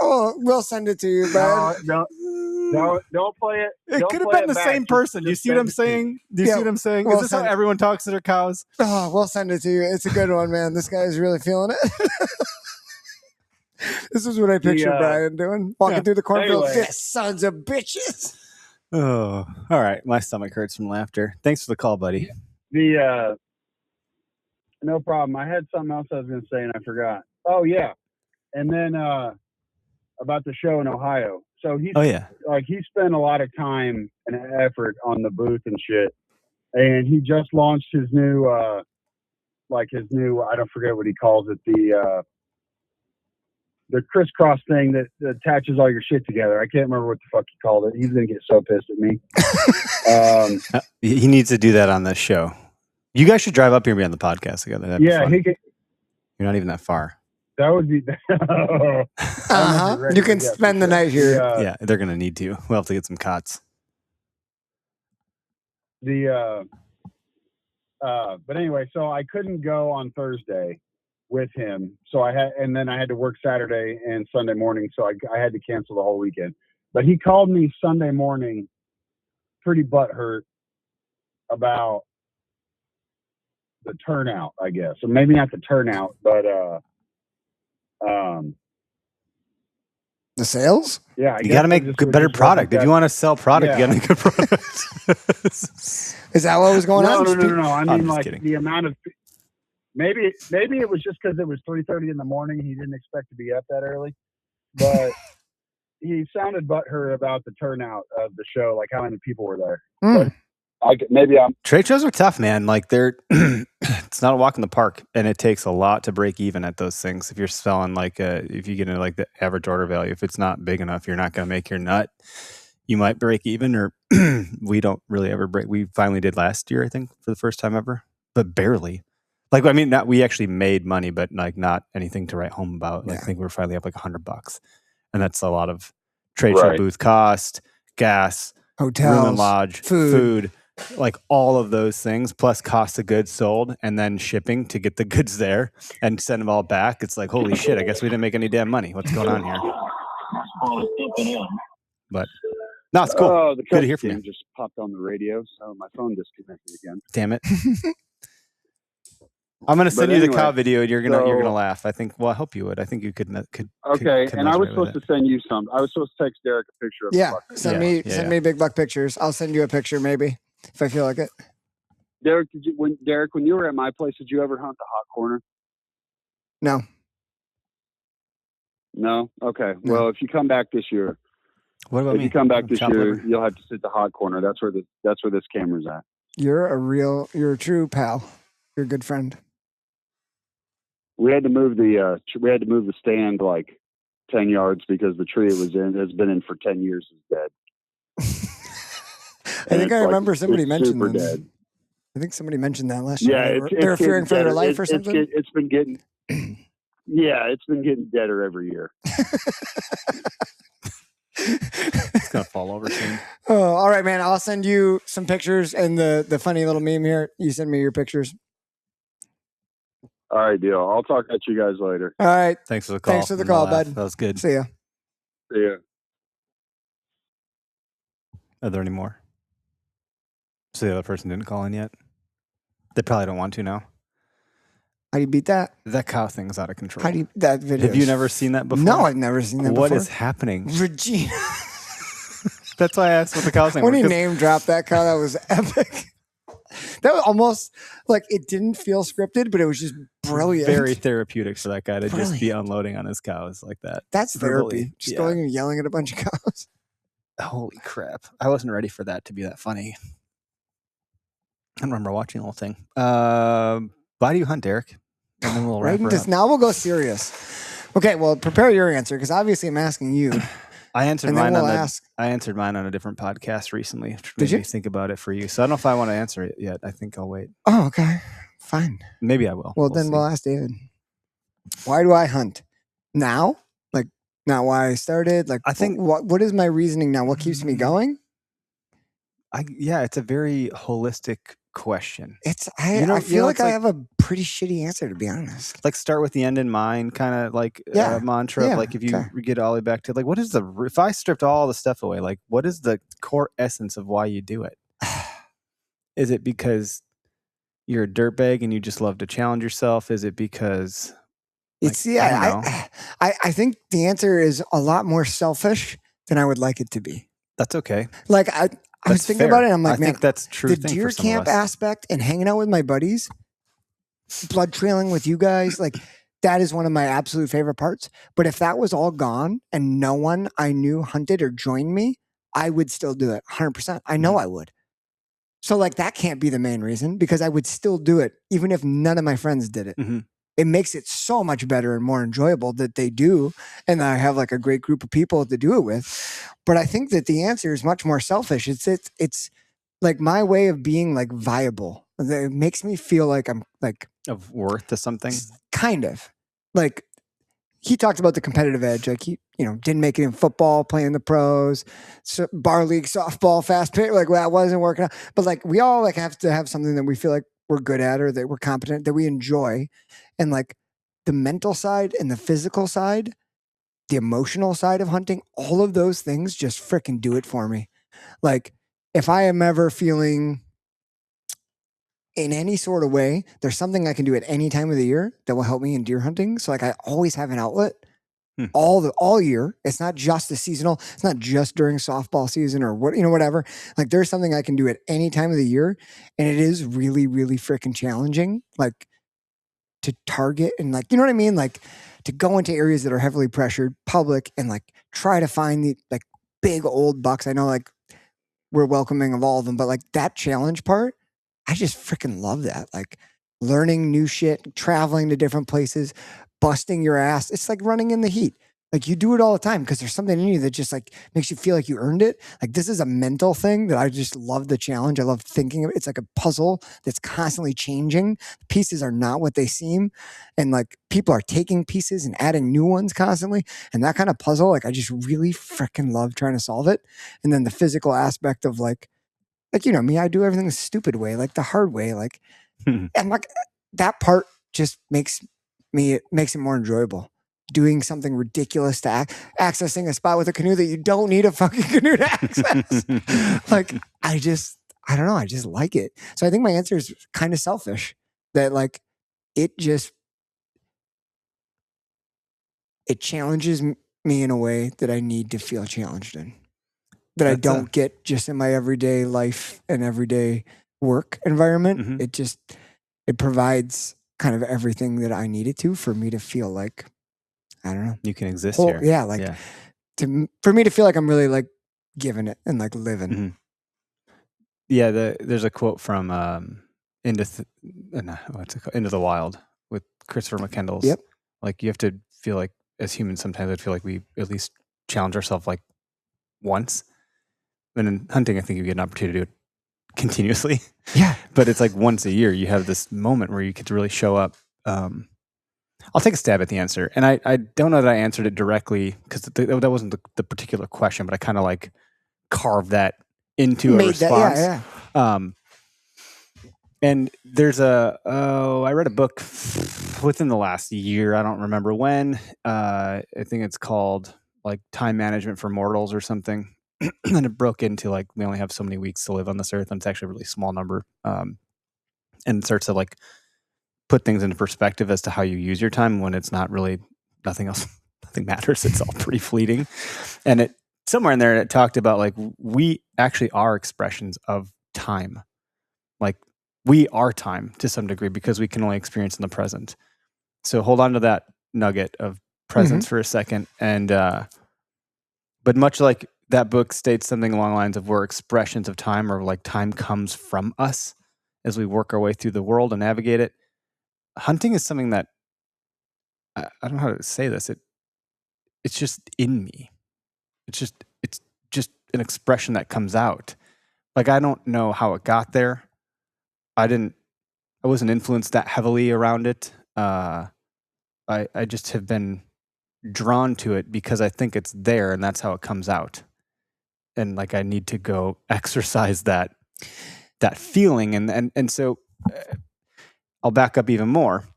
Speaker 2: Oh, we'll send it to you,
Speaker 5: No,
Speaker 2: man.
Speaker 5: don't play it.
Speaker 3: It
Speaker 5: Don't
Speaker 3: could have
Speaker 5: play
Speaker 3: been
Speaker 5: it
Speaker 3: the
Speaker 5: back.
Speaker 3: same person. Do you
Speaker 5: Just
Speaker 3: see what I'm
Speaker 5: send it to me.
Speaker 3: saying? Do you
Speaker 2: Yeah,
Speaker 3: see what I'm saying?
Speaker 2: well
Speaker 3: Is this how
Speaker 2: said.
Speaker 3: everyone talks to their cows?
Speaker 2: Oh, we'll send it to you. It's a good one, man. This guy's really feeling it. This is what I picture Brian doing. Walking
Speaker 3: Yeah.
Speaker 2: through the cornfield.
Speaker 5: Anyway.
Speaker 2: This sons of bitches.
Speaker 3: Oh, all right. My stomach hurts from laughter. Thanks for the call, buddy.
Speaker 5: No problem. I had something else I was going to say and I forgot. Oh yeah, and then about the show in Ohio. So he spent a lot of time and effort on the booth and shit, and he just launched his new I don't forget what he calls it, the crisscross thing that attaches all your shit together. I can't remember what the fuck he called it. He's gonna get so pissed at me.
Speaker 3: He needs to do that on this show. You guys should drive up here and be on the podcast together. That'd be fun. You're not even that far.
Speaker 5: That would be.
Speaker 2: You can spend the night here.
Speaker 3: Yeah, they're gonna need to. We'll have to get some cots.
Speaker 5: But anyway, so I couldn't go on Thursday with him. So then I had to work Saturday and Sunday morning. So I had to cancel the whole weekend. But he called me Sunday morning, pretty butthurt about the turnout, I guess. Or maybe not the turnout, but
Speaker 2: The sales?
Speaker 5: yeah.
Speaker 3: You got to make a better product. If you want to sell product, you got to make a good product.
Speaker 2: Is that what was going on?
Speaker 5: No. I mean,
Speaker 3: just
Speaker 5: like
Speaker 3: kidding.
Speaker 5: the amount of maybe it was just because it was 3:30 in the morning. He didn't expect to be up that early, but he sounded butthurt about the turnout of the show, like how many people were there.
Speaker 2: Mm.
Speaker 3: Trade shows are tough, man. Like it's not a walk in the park, and it takes a lot to break even at those things. If you're selling if you get into like the average order value, if it's not big enough, you're not going to make your nut. You might break even, or we don't really ever break. We finally did last year, I think, for the first time ever, but barely. Like, I mean, we actually made money, but like not anything to write home about. Like, I think we were finally up like $100, and that's a lot of trade show booth cost, gas,
Speaker 2: hotels,
Speaker 3: room and lodge, food, like all of those things, plus cost of goods sold, and then shipping to get the goods there and send them all back. It's like, holy shit! I guess we didn't make any damn money. What's going on here? But no, it's cool.
Speaker 7: Oh, the
Speaker 3: Good to hear from
Speaker 7: cutscene
Speaker 3: you.
Speaker 7: just popped on the radio, so my phone disconnected again.
Speaker 3: Damn it. I'm gonna send you the cow video, and you're gonna laugh. I think. Well, I hope you would. I think you could.
Speaker 7: Okay, and I was supposed to send you some. I was supposed to text Derek a picture of the buck.
Speaker 2: Send me big buck pictures. I'll send you a picture maybe if I feel like it.
Speaker 7: Derek, when you were at my place, did you ever hunt the hot corner?
Speaker 2: No.
Speaker 7: No. Okay. No. Well, if you come back this year,
Speaker 3: if
Speaker 7: you come back this year, you'll have to sit the hot corner. That's where this camera's at.
Speaker 2: You're a true pal. You're a good friend.
Speaker 7: We had to move the stand like 10 yards because the tree it was in has been in for 10 years is dead.
Speaker 2: I think I remember somebody mentioned that. I think somebody mentioned that last year.
Speaker 7: Yeah,
Speaker 2: they're fearing for their life or something.
Speaker 7: It's been getting deader every year.
Speaker 3: It's gonna fall over soon.
Speaker 2: Oh, all right, man. I'll send you some pictures and the funny little meme here. You send me your pictures.
Speaker 7: All right, deal. I'll talk at you guys later.
Speaker 2: All right.
Speaker 3: Thanks for the call.
Speaker 2: Thanks for the call, bud.
Speaker 3: That was good.
Speaker 2: See ya.
Speaker 7: See ya.
Speaker 3: Are there any more? So the other person didn't call in yet? They probably don't want to now.
Speaker 2: How do you beat that?
Speaker 3: That cow thing's out of control.
Speaker 2: How do you that video?
Speaker 3: Have you never seen that before?
Speaker 2: No, I've never seen that before.
Speaker 3: What is happening?
Speaker 2: Regina.
Speaker 3: That's why I asked what the cow's name
Speaker 2: was. When
Speaker 3: was.
Speaker 2: he name dropped that cow, that was epic. That was almost like it didn't feel scripted, but it was just brilliant.
Speaker 3: Very therapeutic for that guy to just be unloading on his cows like that.
Speaker 2: That's therapy. Just going and yelling at a bunch of cows.
Speaker 3: Holy crap. I wasn't ready for that to be that funny. I don't remember watching the whole thing. Why do you hunt, Derek? And then we'll wrap it up.
Speaker 2: Now we'll go serious. Okay, well, prepare your answer because obviously I'm asking you.
Speaker 3: I answered mine on a different podcast recently.
Speaker 2: Did you
Speaker 3: think about it for you? So I don't know if I want to answer it yet. I think I'll wait.
Speaker 2: Oh, okay. Fine.
Speaker 3: Maybe I will.
Speaker 2: Well, then we'll ask David. Why do I hunt now? Like, not why I started. Like,
Speaker 3: I think
Speaker 2: what is my reasoning now? What keeps me going?
Speaker 3: It's a very holistic question.
Speaker 2: I feel like I have a pretty shitty answer, to be honest.
Speaker 3: Like start with the end in mind, kind of like mantra. Like if you get all the way back to like, what is if I stripped all the stuff away, like what is the core essence of why you do it? Is it because you're a dirtbag and you just love to challenge yourself? Is it because
Speaker 2: I think the answer is a lot more selfish than I would like it to be.
Speaker 3: That's okay.
Speaker 2: Like I was thinking about it and I'm like,
Speaker 3: I think that's true.
Speaker 2: The deer camp aspect and hanging out with my buddies, blood trailing with you guys, like that is one of my absolute favorite parts. But if that was all gone and no one I knew hunted or joined me, I would still do it 100%. I know I would. So like that can't be the main reason because I would still do it even if none of my friends did it.
Speaker 3: Mm-hmm.
Speaker 2: It makes it so much better and more enjoyable that they do. And I have like a great group of people to do it with. But I think that the answer is much more selfish. It's like my way of being like viable. It makes me feel like I'm like
Speaker 3: of worth to something.
Speaker 2: Kind of like he talked about the competitive edge. Like he, didn't make it in football, playing the pros, bar league, softball, fast pitch. Like that wasn't working out. But like we all like have to have something that we feel like we're good at or that we're competent, that we enjoy. And like the mental side and the physical side, the emotional side of hunting, all of those things just freaking do it for me. Like if I am ever feeling in any sort of way, there's something I can do at any time of the year that will help me in deer hunting. So like I always have an outlet all year. It's not just the seasonal. It's not just during softball season or whatever. Like there's something I can do at any time of the year. And it is really, really freaking challenging. Like to target and like, you know what I mean? Like to go into areas that are heavily pressured, public, and like try to find the like big old bucks. I know like we're welcoming of all of them, but like that challenge part, I just freaking love that. Like learning new shit, traveling to different places, busting your ass. It's like running in the heat. Like you do it all the time because there's something in you that just like makes you feel like you earned it. Like this is a mental thing that I just love the challenge. I love thinking of it. It's like a puzzle that's constantly changing. Pieces are not what they seem. And like people are taking pieces and adding new ones constantly. And that kind of puzzle, like I just really freaking love trying to solve it. And then the physical aspect of like me, I do everything the stupid way, like the hard way. Like, and like that part just makes it more enjoyable. doing something ridiculous to accessing a spot with a canoe that you don't need a fucking canoe to access. Like, I don't know. I just like it. So I think my answer is kind of selfish, that like, it challenges me in a way that I need to feel challenged in, that I don't get just in my everyday life and everyday work environment. It provides kind of everything that I need it to for me to feel like, I don't know,
Speaker 3: you can exist here.
Speaker 2: Yeah. Like for me to feel like I'm really like giving it and like living.
Speaker 3: Mm-hmm. Yeah. There's a quote from Into the Wild with Christopher McCandless.
Speaker 2: Yep.
Speaker 3: Like, you have to feel like, as humans, sometimes I feel like we at least challenge ourselves like once. And in hunting, I think you get an opportunity to do it continuously.
Speaker 2: Yeah.
Speaker 3: But it's like once a year, you have this moment where you get to really show up. I'll take a stab at the answer. And I don't know that I answered it directly, because that wasn't the particular question, but I kind of like carved that into a response. And there's I read a book within the last year. I don't remember when. I think it's called like Time Management for Mortals or something. And it broke into like, we only have so many weeks to live on this earth, and it's actually a really small number. And it starts to like put things into perspective as to how you use your time when it's not really, nothing matters. It's all pretty fleeting. And it somewhere in there, it talked about like, we actually are expressions of time. Like, we are time to some degree, because we can only experience in the present. So hold on to that nugget of presence for a second. And, but much like that book states something along the lines of, we're expressions of time, or like time comes from us as we work our way through the world and navigate it. Hunting is something that, I don't know how to say this. It's just in me. It's just an expression that comes out. Like, I don't know how it got there. I wasn't influenced that heavily around it. I just have been drawn to it because I think it's there, and that's how it comes out. And like, I need to go exercise that feeling. And so I'll back up even more.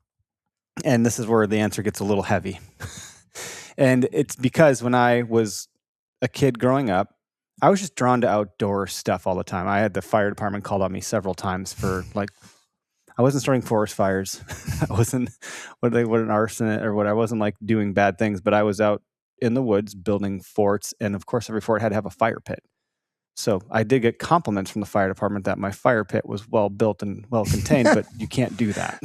Speaker 3: And this is where the answer gets a little heavy. And it's because when I was a kid growing up, I was just drawn to outdoor stuff all the time. I had the fire department called on me several times for like, I wasn't starting forest fires. I wasn't what an arson or what. I wasn't like doing bad things, but I was out in the woods building forts. And of course, every fort had to have a fire pit. So I did get compliments from the fire department that my fire pit was well built and well contained, but you can't do that.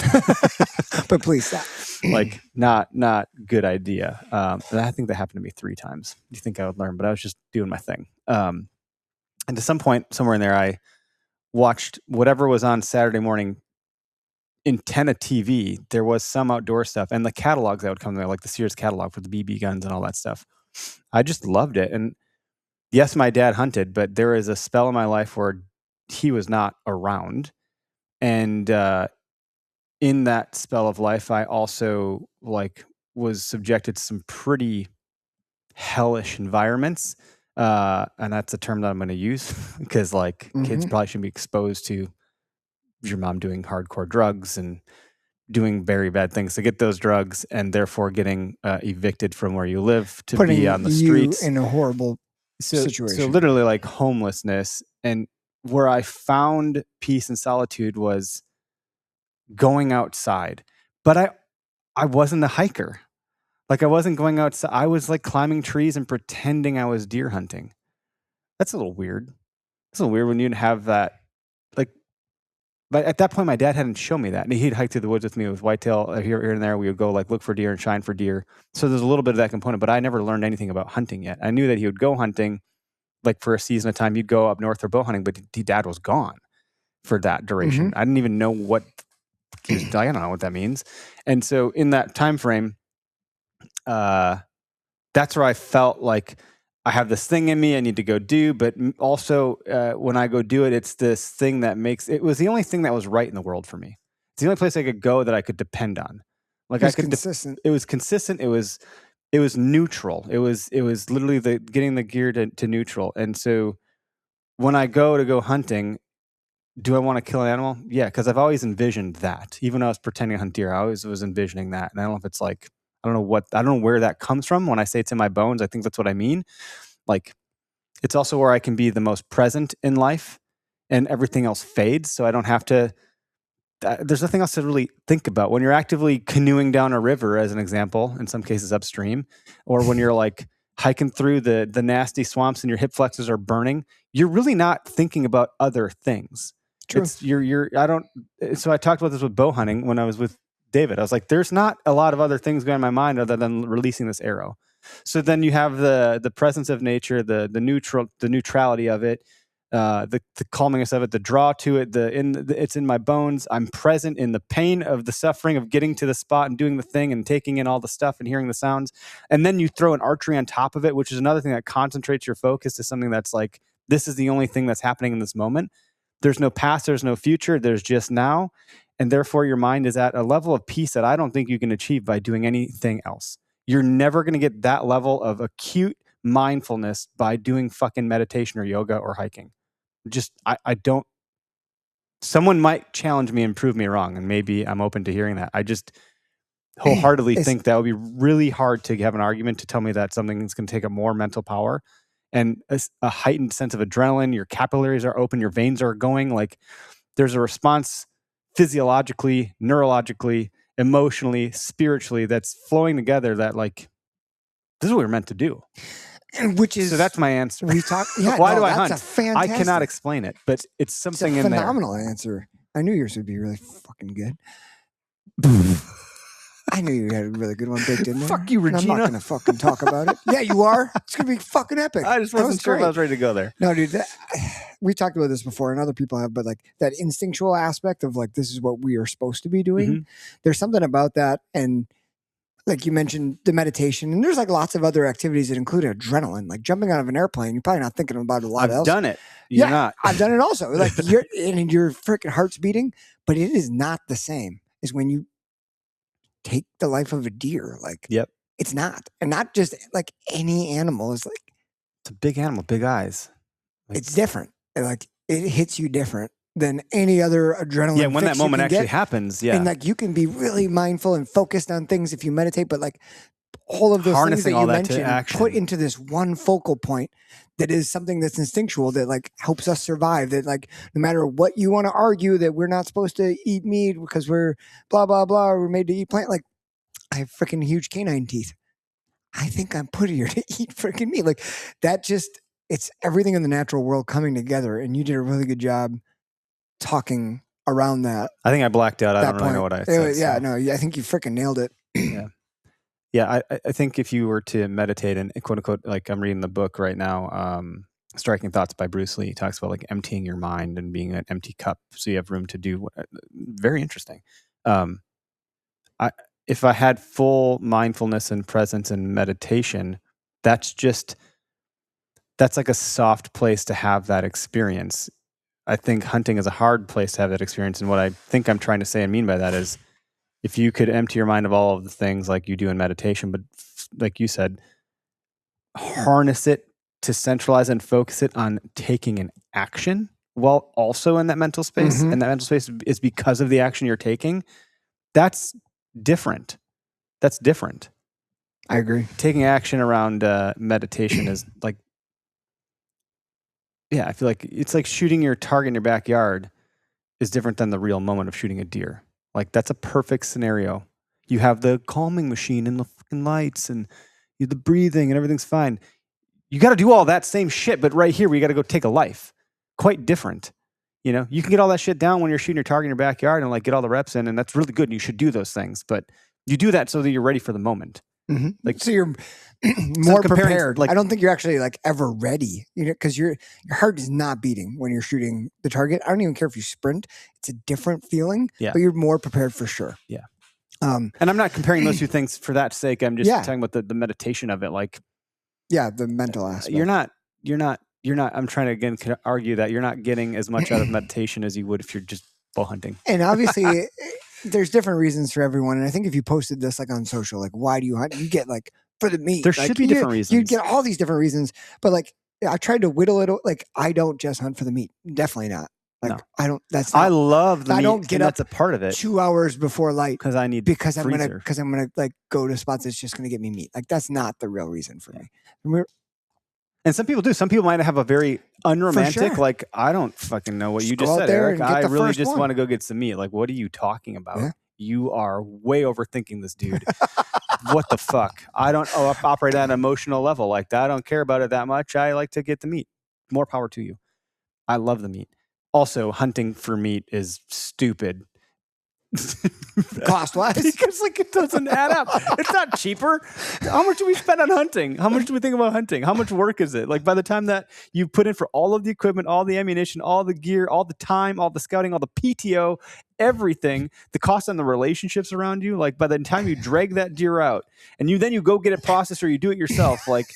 Speaker 2: But please stop.
Speaker 3: Like, not good idea. And I think that happened to me 3 times. You think I would learn, but I was just doing my thing. And to some point, somewhere in there, I watched whatever was on Saturday morning. Antenna TV, there was some outdoor stuff, and the catalogs that would come there, like the Sears catalog for the BB guns and all that stuff. I just loved it. And yes, my dad hunted, but there was a spell in my life where he was not around. And in that spell of life, I also like was subjected to some pretty hellish environments. And that's a term that I'm going to use because like kids probably shouldn't be exposed to your mom doing hardcore drugs and doing very bad things to get those drugs, and therefore getting evicted from where you live to
Speaker 2: putting
Speaker 3: be on the streets
Speaker 2: in a horrible situation.
Speaker 3: So literally like homelessness. And where I found peace and solitude was going outside. But I wasn't a hiker. Like, I wasn't going outside. I was like climbing trees and pretending I was deer hunting. That's a little weird. It's a little weird when you have that. Like, but at that point, my dad hadn't shown me that. And he'd hike through the woods with me with whitetail here and there. We would go like look for deer and shine for deer. So there's a little bit of that component, but I never learned anything about hunting yet. I knew that he would go hunting like for a season of time. You'd go up north for bow hunting, but dad was gone for that duration. I didn't even know what I don't know what that means. And so in that time frame, that's where I felt like I have this thing in me I need to go do, but also when I go do it, it's this thing that it was the only thing that was right in the world for me. It's the only place I could go that I could depend on. Like,
Speaker 2: it was consistent.
Speaker 3: It was consistent. It was neutral. It was literally getting the gear to neutral. And so when I go hunting, do I want to kill an animal? Yeah, because I've always envisioned that. Even when I was pretending to hunt deer, I always was envisioning that. And I don't know if it's like I don't know where that comes from. When I say it's in my bones, I think that's what I mean. Like, it's also where I can be the most present in life and everything else fades. So I don't have to, there's nothing else to really think about. When you're actively canoeing down a river, as an example, in some cases upstream, or when you're like hiking through the nasty swamps and your hip flexors are burning, you're really not thinking about other things.
Speaker 2: True.
Speaker 3: So I talked about this with bow hunting when I was with David. I was like, there's not a lot of other things going on in my mind other than releasing this arrow. So then you have the presence of nature, the neutrality of it, the calmingness of it, the draw to it, it's in my bones. I'm present in the pain of the suffering of getting to the spot and doing the thing and taking in all the stuff and hearing the sounds. And then you throw an archery on top of it, which is another thing that concentrates your focus to something that's like, this is the only thing that's happening in this moment. There's no past, there's no future, there's just now. And therefore your mind is at a level of peace that I don't think you can achieve by doing anything else. You're never going to get that level of acute mindfulness by doing fucking meditation or yoga or hiking. I don't, someone might challenge me and prove me wrong. And maybe I'm open to hearing that. I just wholeheartedly think that would be really hard to have an argument to tell me that something is going to take up more mental power and a heightened sense of adrenaline. Your capillaries are open, your veins are going. Like, there's a response physiologically, neurologically, emotionally, spiritually that's flowing together that, like, this is what we're meant to do.
Speaker 2: Which is,
Speaker 3: so that's my answer.
Speaker 2: We talk. Yeah,
Speaker 3: Why do I
Speaker 2: that's
Speaker 3: hunt?
Speaker 2: a fantastic,
Speaker 3: I cannot explain it, but it's something
Speaker 2: it's a
Speaker 3: in there.
Speaker 2: phenomenal answer. I knew yours would be really fucking good. I knew you had a really good one baked in there.
Speaker 3: Fuck you, Regina.
Speaker 2: I'm not going to fucking talk about it. Yeah, you are. It's going to be fucking epic.
Speaker 3: I just wasn't sure if I was ready to go there.
Speaker 2: No, dude, we talked about this before and other people have, but like that instinctual aspect of like, this is what we are supposed to be doing. Mm-hmm. There's something about that. And like you mentioned the meditation, and there's like lots of other activities that include adrenaline, like jumping out of an airplane. You're probably not thinking about a lot else.
Speaker 3: I've done it. You're not.
Speaker 2: I've done it also. Like your freaking heart's beating, but it is not the same as when you take the life of a deer. Like,
Speaker 3: yep,
Speaker 2: it's not. And not just like any animal. It's like,
Speaker 3: it's a big animal, big eyes.
Speaker 2: Like, it's different. Like, it hits you different than any other adrenaline.
Speaker 3: Yeah, when that moment actually happens. Yeah.
Speaker 2: And like, you can be really mindful and focused on things if you meditate, but like all of those things that you mentioned put into this one focal point that is something that's instinctual, that like helps us survive, that like, no matter what you want to argue that we're not supposed to eat meat because we're blah, blah, blah, we're made to eat plant. Like, I have freaking huge canine teeth. I think I'm put here to eat freaking meat. Like, that just, it's everything in the natural world coming together. And you did a really good job talking around that.
Speaker 3: I think I blacked out. I don't really know what I said.
Speaker 2: Yeah, no, I think you freaking nailed it.
Speaker 3: Yeah. Yeah, I think if you were to meditate and quote unquote, like I'm reading the book right now, Striking Thoughts by Bruce Lee, he talks about like emptying your mind and being an empty cup so you have room to do very interesting. If I had full mindfulness and presence and meditation, that's like a soft place to have that experience. I think hunting is a hard place to have that experience. And what I think I'm trying to say and mean by that is, if you could empty your mind of all of the things like you do in meditation, but like you said, harness it to centralize and focus it on taking an action while also in that mental space, and that mental space is because of the action you're taking, that's different. That's different.
Speaker 2: I agree.
Speaker 3: Taking action around meditation is like, yeah, I feel like it's like shooting your target in your backyard is different than the real moment of shooting a deer. Like, that's a perfect scenario. You have the calming machine and the fucking lights and the breathing and everything's fine. You got to do all that same shit, but right here, we got to go take a life. Quite different. You know, you can get all that shit down when you're shooting your target in your backyard and like get all the reps in, and that's really good. And you should do those things, but you do that so that you're ready for the moment.
Speaker 2: Mm-hmm. Like, so you're more prepared. Like, I don't think you're actually like ever ready, you know, because your heart is not beating when you're shooting the target. I don't even care if you sprint; it's a different feeling. Yeah, but you're more prepared for sure.
Speaker 3: Yeah. And I'm not comparing those two things for that sake. I'm just talking about the meditation of it. Like,
Speaker 2: yeah, the mental aspect.
Speaker 3: You're not. I'm trying to again argue that you're not getting as much out of meditation as you would if you're just bow hunting.
Speaker 2: And obviously. There's different reasons for everyone. And I think if you posted this like on social, like, why do you hunt? You get like, for the meat.
Speaker 3: There should be different reasons.
Speaker 2: You'd get all these different reasons. But like, I tried to whittle it. Like, I don't just hunt for the meat. Definitely not. Like
Speaker 3: No.
Speaker 2: I don't. That's
Speaker 3: I
Speaker 2: not,
Speaker 3: love the
Speaker 2: I
Speaker 3: meat.
Speaker 2: don't get
Speaker 3: and
Speaker 2: up
Speaker 3: that's a part of it
Speaker 2: 2 hours before light
Speaker 3: because I need
Speaker 2: because I'm
Speaker 3: freezer.
Speaker 2: gonna like go to spots that's just gonna get me meat. Like that's not the real reason for me.
Speaker 3: And some people do. Some people might have a very unromantic,
Speaker 2: sure.
Speaker 3: like, I don't fucking know what
Speaker 2: Just
Speaker 3: you
Speaker 2: go
Speaker 3: just
Speaker 2: out
Speaker 3: said,
Speaker 2: there
Speaker 3: Eric.
Speaker 2: and get
Speaker 3: I
Speaker 2: the
Speaker 3: really
Speaker 2: first
Speaker 3: just
Speaker 2: one.
Speaker 3: want to go get some meat. Like, what are you talking about?
Speaker 2: Yeah.
Speaker 3: You are way overthinking this, dude. What the fuck? I don't operate at an emotional level like that. I don't care about it that much. I like to get the meat. More power to you. I love the meat. Also, hunting for meat is stupid.
Speaker 2: Cost wise,
Speaker 3: because like it doesn't add up. It's not cheaper. How much do we spend on hunting? How much do we think about hunting? How much work is it? Like by the time that you put in for all of the equipment, all the ammunition, all the gear, all the time, all the scouting, all the PTO, everything, the cost on the relationships around you, like by the time you drag that deer out and you go get it processed or you do it yourself, like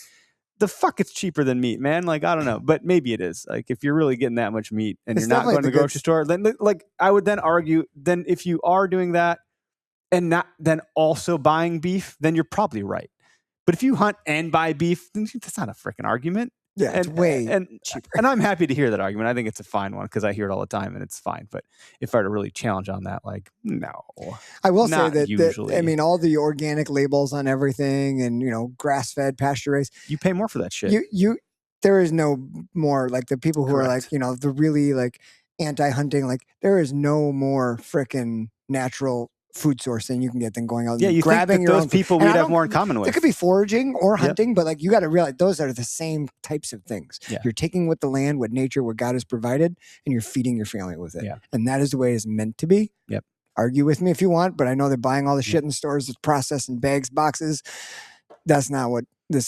Speaker 3: the fuck it's cheaper than meat, man. Like, I don't know, but maybe it is. Like, if you're really getting that much meat and
Speaker 2: It's
Speaker 3: you're not going to the
Speaker 2: definitely
Speaker 3: grocery store, then like I would then argue, then if you are doing that and not then also buying beef, then you're probably right. But if you hunt and buy beef, then that's not a freaking argument.
Speaker 2: Yeah, it's way cheaper.
Speaker 3: And I'm happy to hear that argument. I think it's a fine one because I hear it all the time and it's fine. But if I were to really challenge on that, like, no.
Speaker 2: I will say
Speaker 3: not
Speaker 2: that
Speaker 3: usually.
Speaker 2: I mean, all the organic labels on everything and, grass-fed, pasture-raised.
Speaker 3: You pay more for that shit.
Speaker 2: There is no more, like the people who
Speaker 3: Correct.
Speaker 2: are like, the really like anti-hunting, like there is no more freaking natural food source than you can get than going out and
Speaker 3: you
Speaker 2: grabbing
Speaker 3: think that
Speaker 2: your
Speaker 3: those
Speaker 2: own
Speaker 3: people
Speaker 2: food. And
Speaker 3: we'd
Speaker 2: I
Speaker 3: have
Speaker 2: don't-
Speaker 3: more in common with.
Speaker 2: It could be foraging or
Speaker 3: Yep.
Speaker 2: hunting, but like you got to realize those are the same types of things.
Speaker 3: Yeah.
Speaker 2: You're taking what the land, what nature, what God has provided, and you're feeding your family with it.
Speaker 3: Yeah.
Speaker 2: And that is the way it's meant to be.
Speaker 3: Yep.
Speaker 2: Argue with me if you want, but I know they're buying all the shit in stores that's processed in bags, boxes. That's not what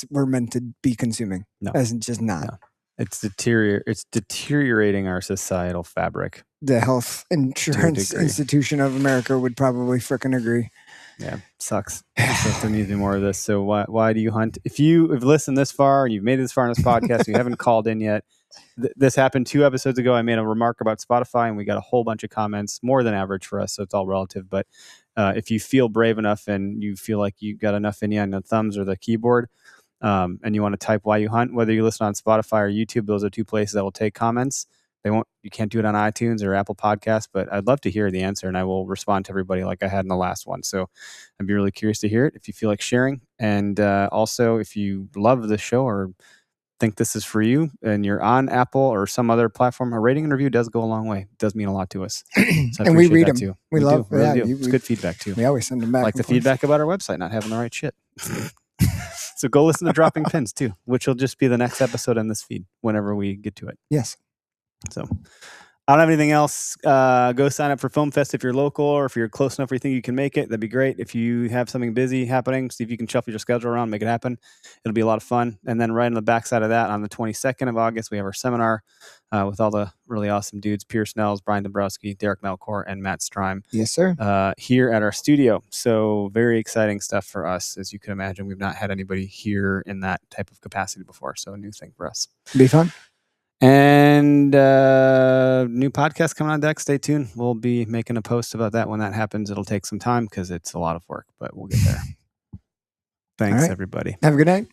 Speaker 2: we're meant to be consuming.
Speaker 3: No.
Speaker 2: That's just not.
Speaker 3: No. It's deteriorating our societal fabric.
Speaker 2: The Health Insurance
Speaker 3: degree.
Speaker 2: Institution of America would probably frickin' agree.
Speaker 3: Yeah, sucks. So there needs to be more of this. So why do you hunt? If you have listened this far and you've made it this far in this podcast, and you haven't called in yet, this happened 2 episodes ago. I made a remark about Spotify, and we got a whole bunch of comments, more than average for us. So it's all relative. But if you feel brave enough and you feel like you got enough in you on the thumbs or the keyboard, and you want to type why you hunt, whether you listen on Spotify or YouTube, those are 2 places that will take comments. You can't do it on iTunes or Apple Podcasts, but I'd love to hear the answer and I will respond to everybody like I had in the last one. So I'd be really curious to hear it if you feel like sharing. And also if you love the show or think this is for you and you're on Apple or some other platform, a rating and review does go a long way. It does mean a lot to us. So
Speaker 2: and we read them.
Speaker 3: Too.
Speaker 2: We love
Speaker 3: do. Really
Speaker 2: yeah,
Speaker 3: do. It's good feedback too.
Speaker 2: We always send them back.
Speaker 3: Like the feedback about our website, not having the right shit. So go listen to Dropping Pins too, which will just be the next episode in this feed whenever we get to it.
Speaker 2: Yes.
Speaker 3: So I don't have anything else. Go sign up for Film Fest if you're local or if you're close enough where you think you can make it. That'd be great. If you have something busy happening, see if you can shuffle your schedule around, make it happen. It'll be a lot of fun. And then right on the backside of that, on the 22nd of August, we have our seminar with all the really awesome dudes, Pierce Nels, Brian Dombrowski, Derek Melkor, and Matt Strime.
Speaker 2: Yes, sir.
Speaker 3: Here at our studio. So very exciting stuff for us. As you can imagine, we've not had anybody here in that type of capacity before. So a new thing for us.
Speaker 2: Be fun.
Speaker 3: And new podcast coming on deck. Stay tuned. We'll be making a post about that when that happens. It'll take some time because it's a lot of work, but we'll get there. Thanks, everybody.
Speaker 2: Have a good night.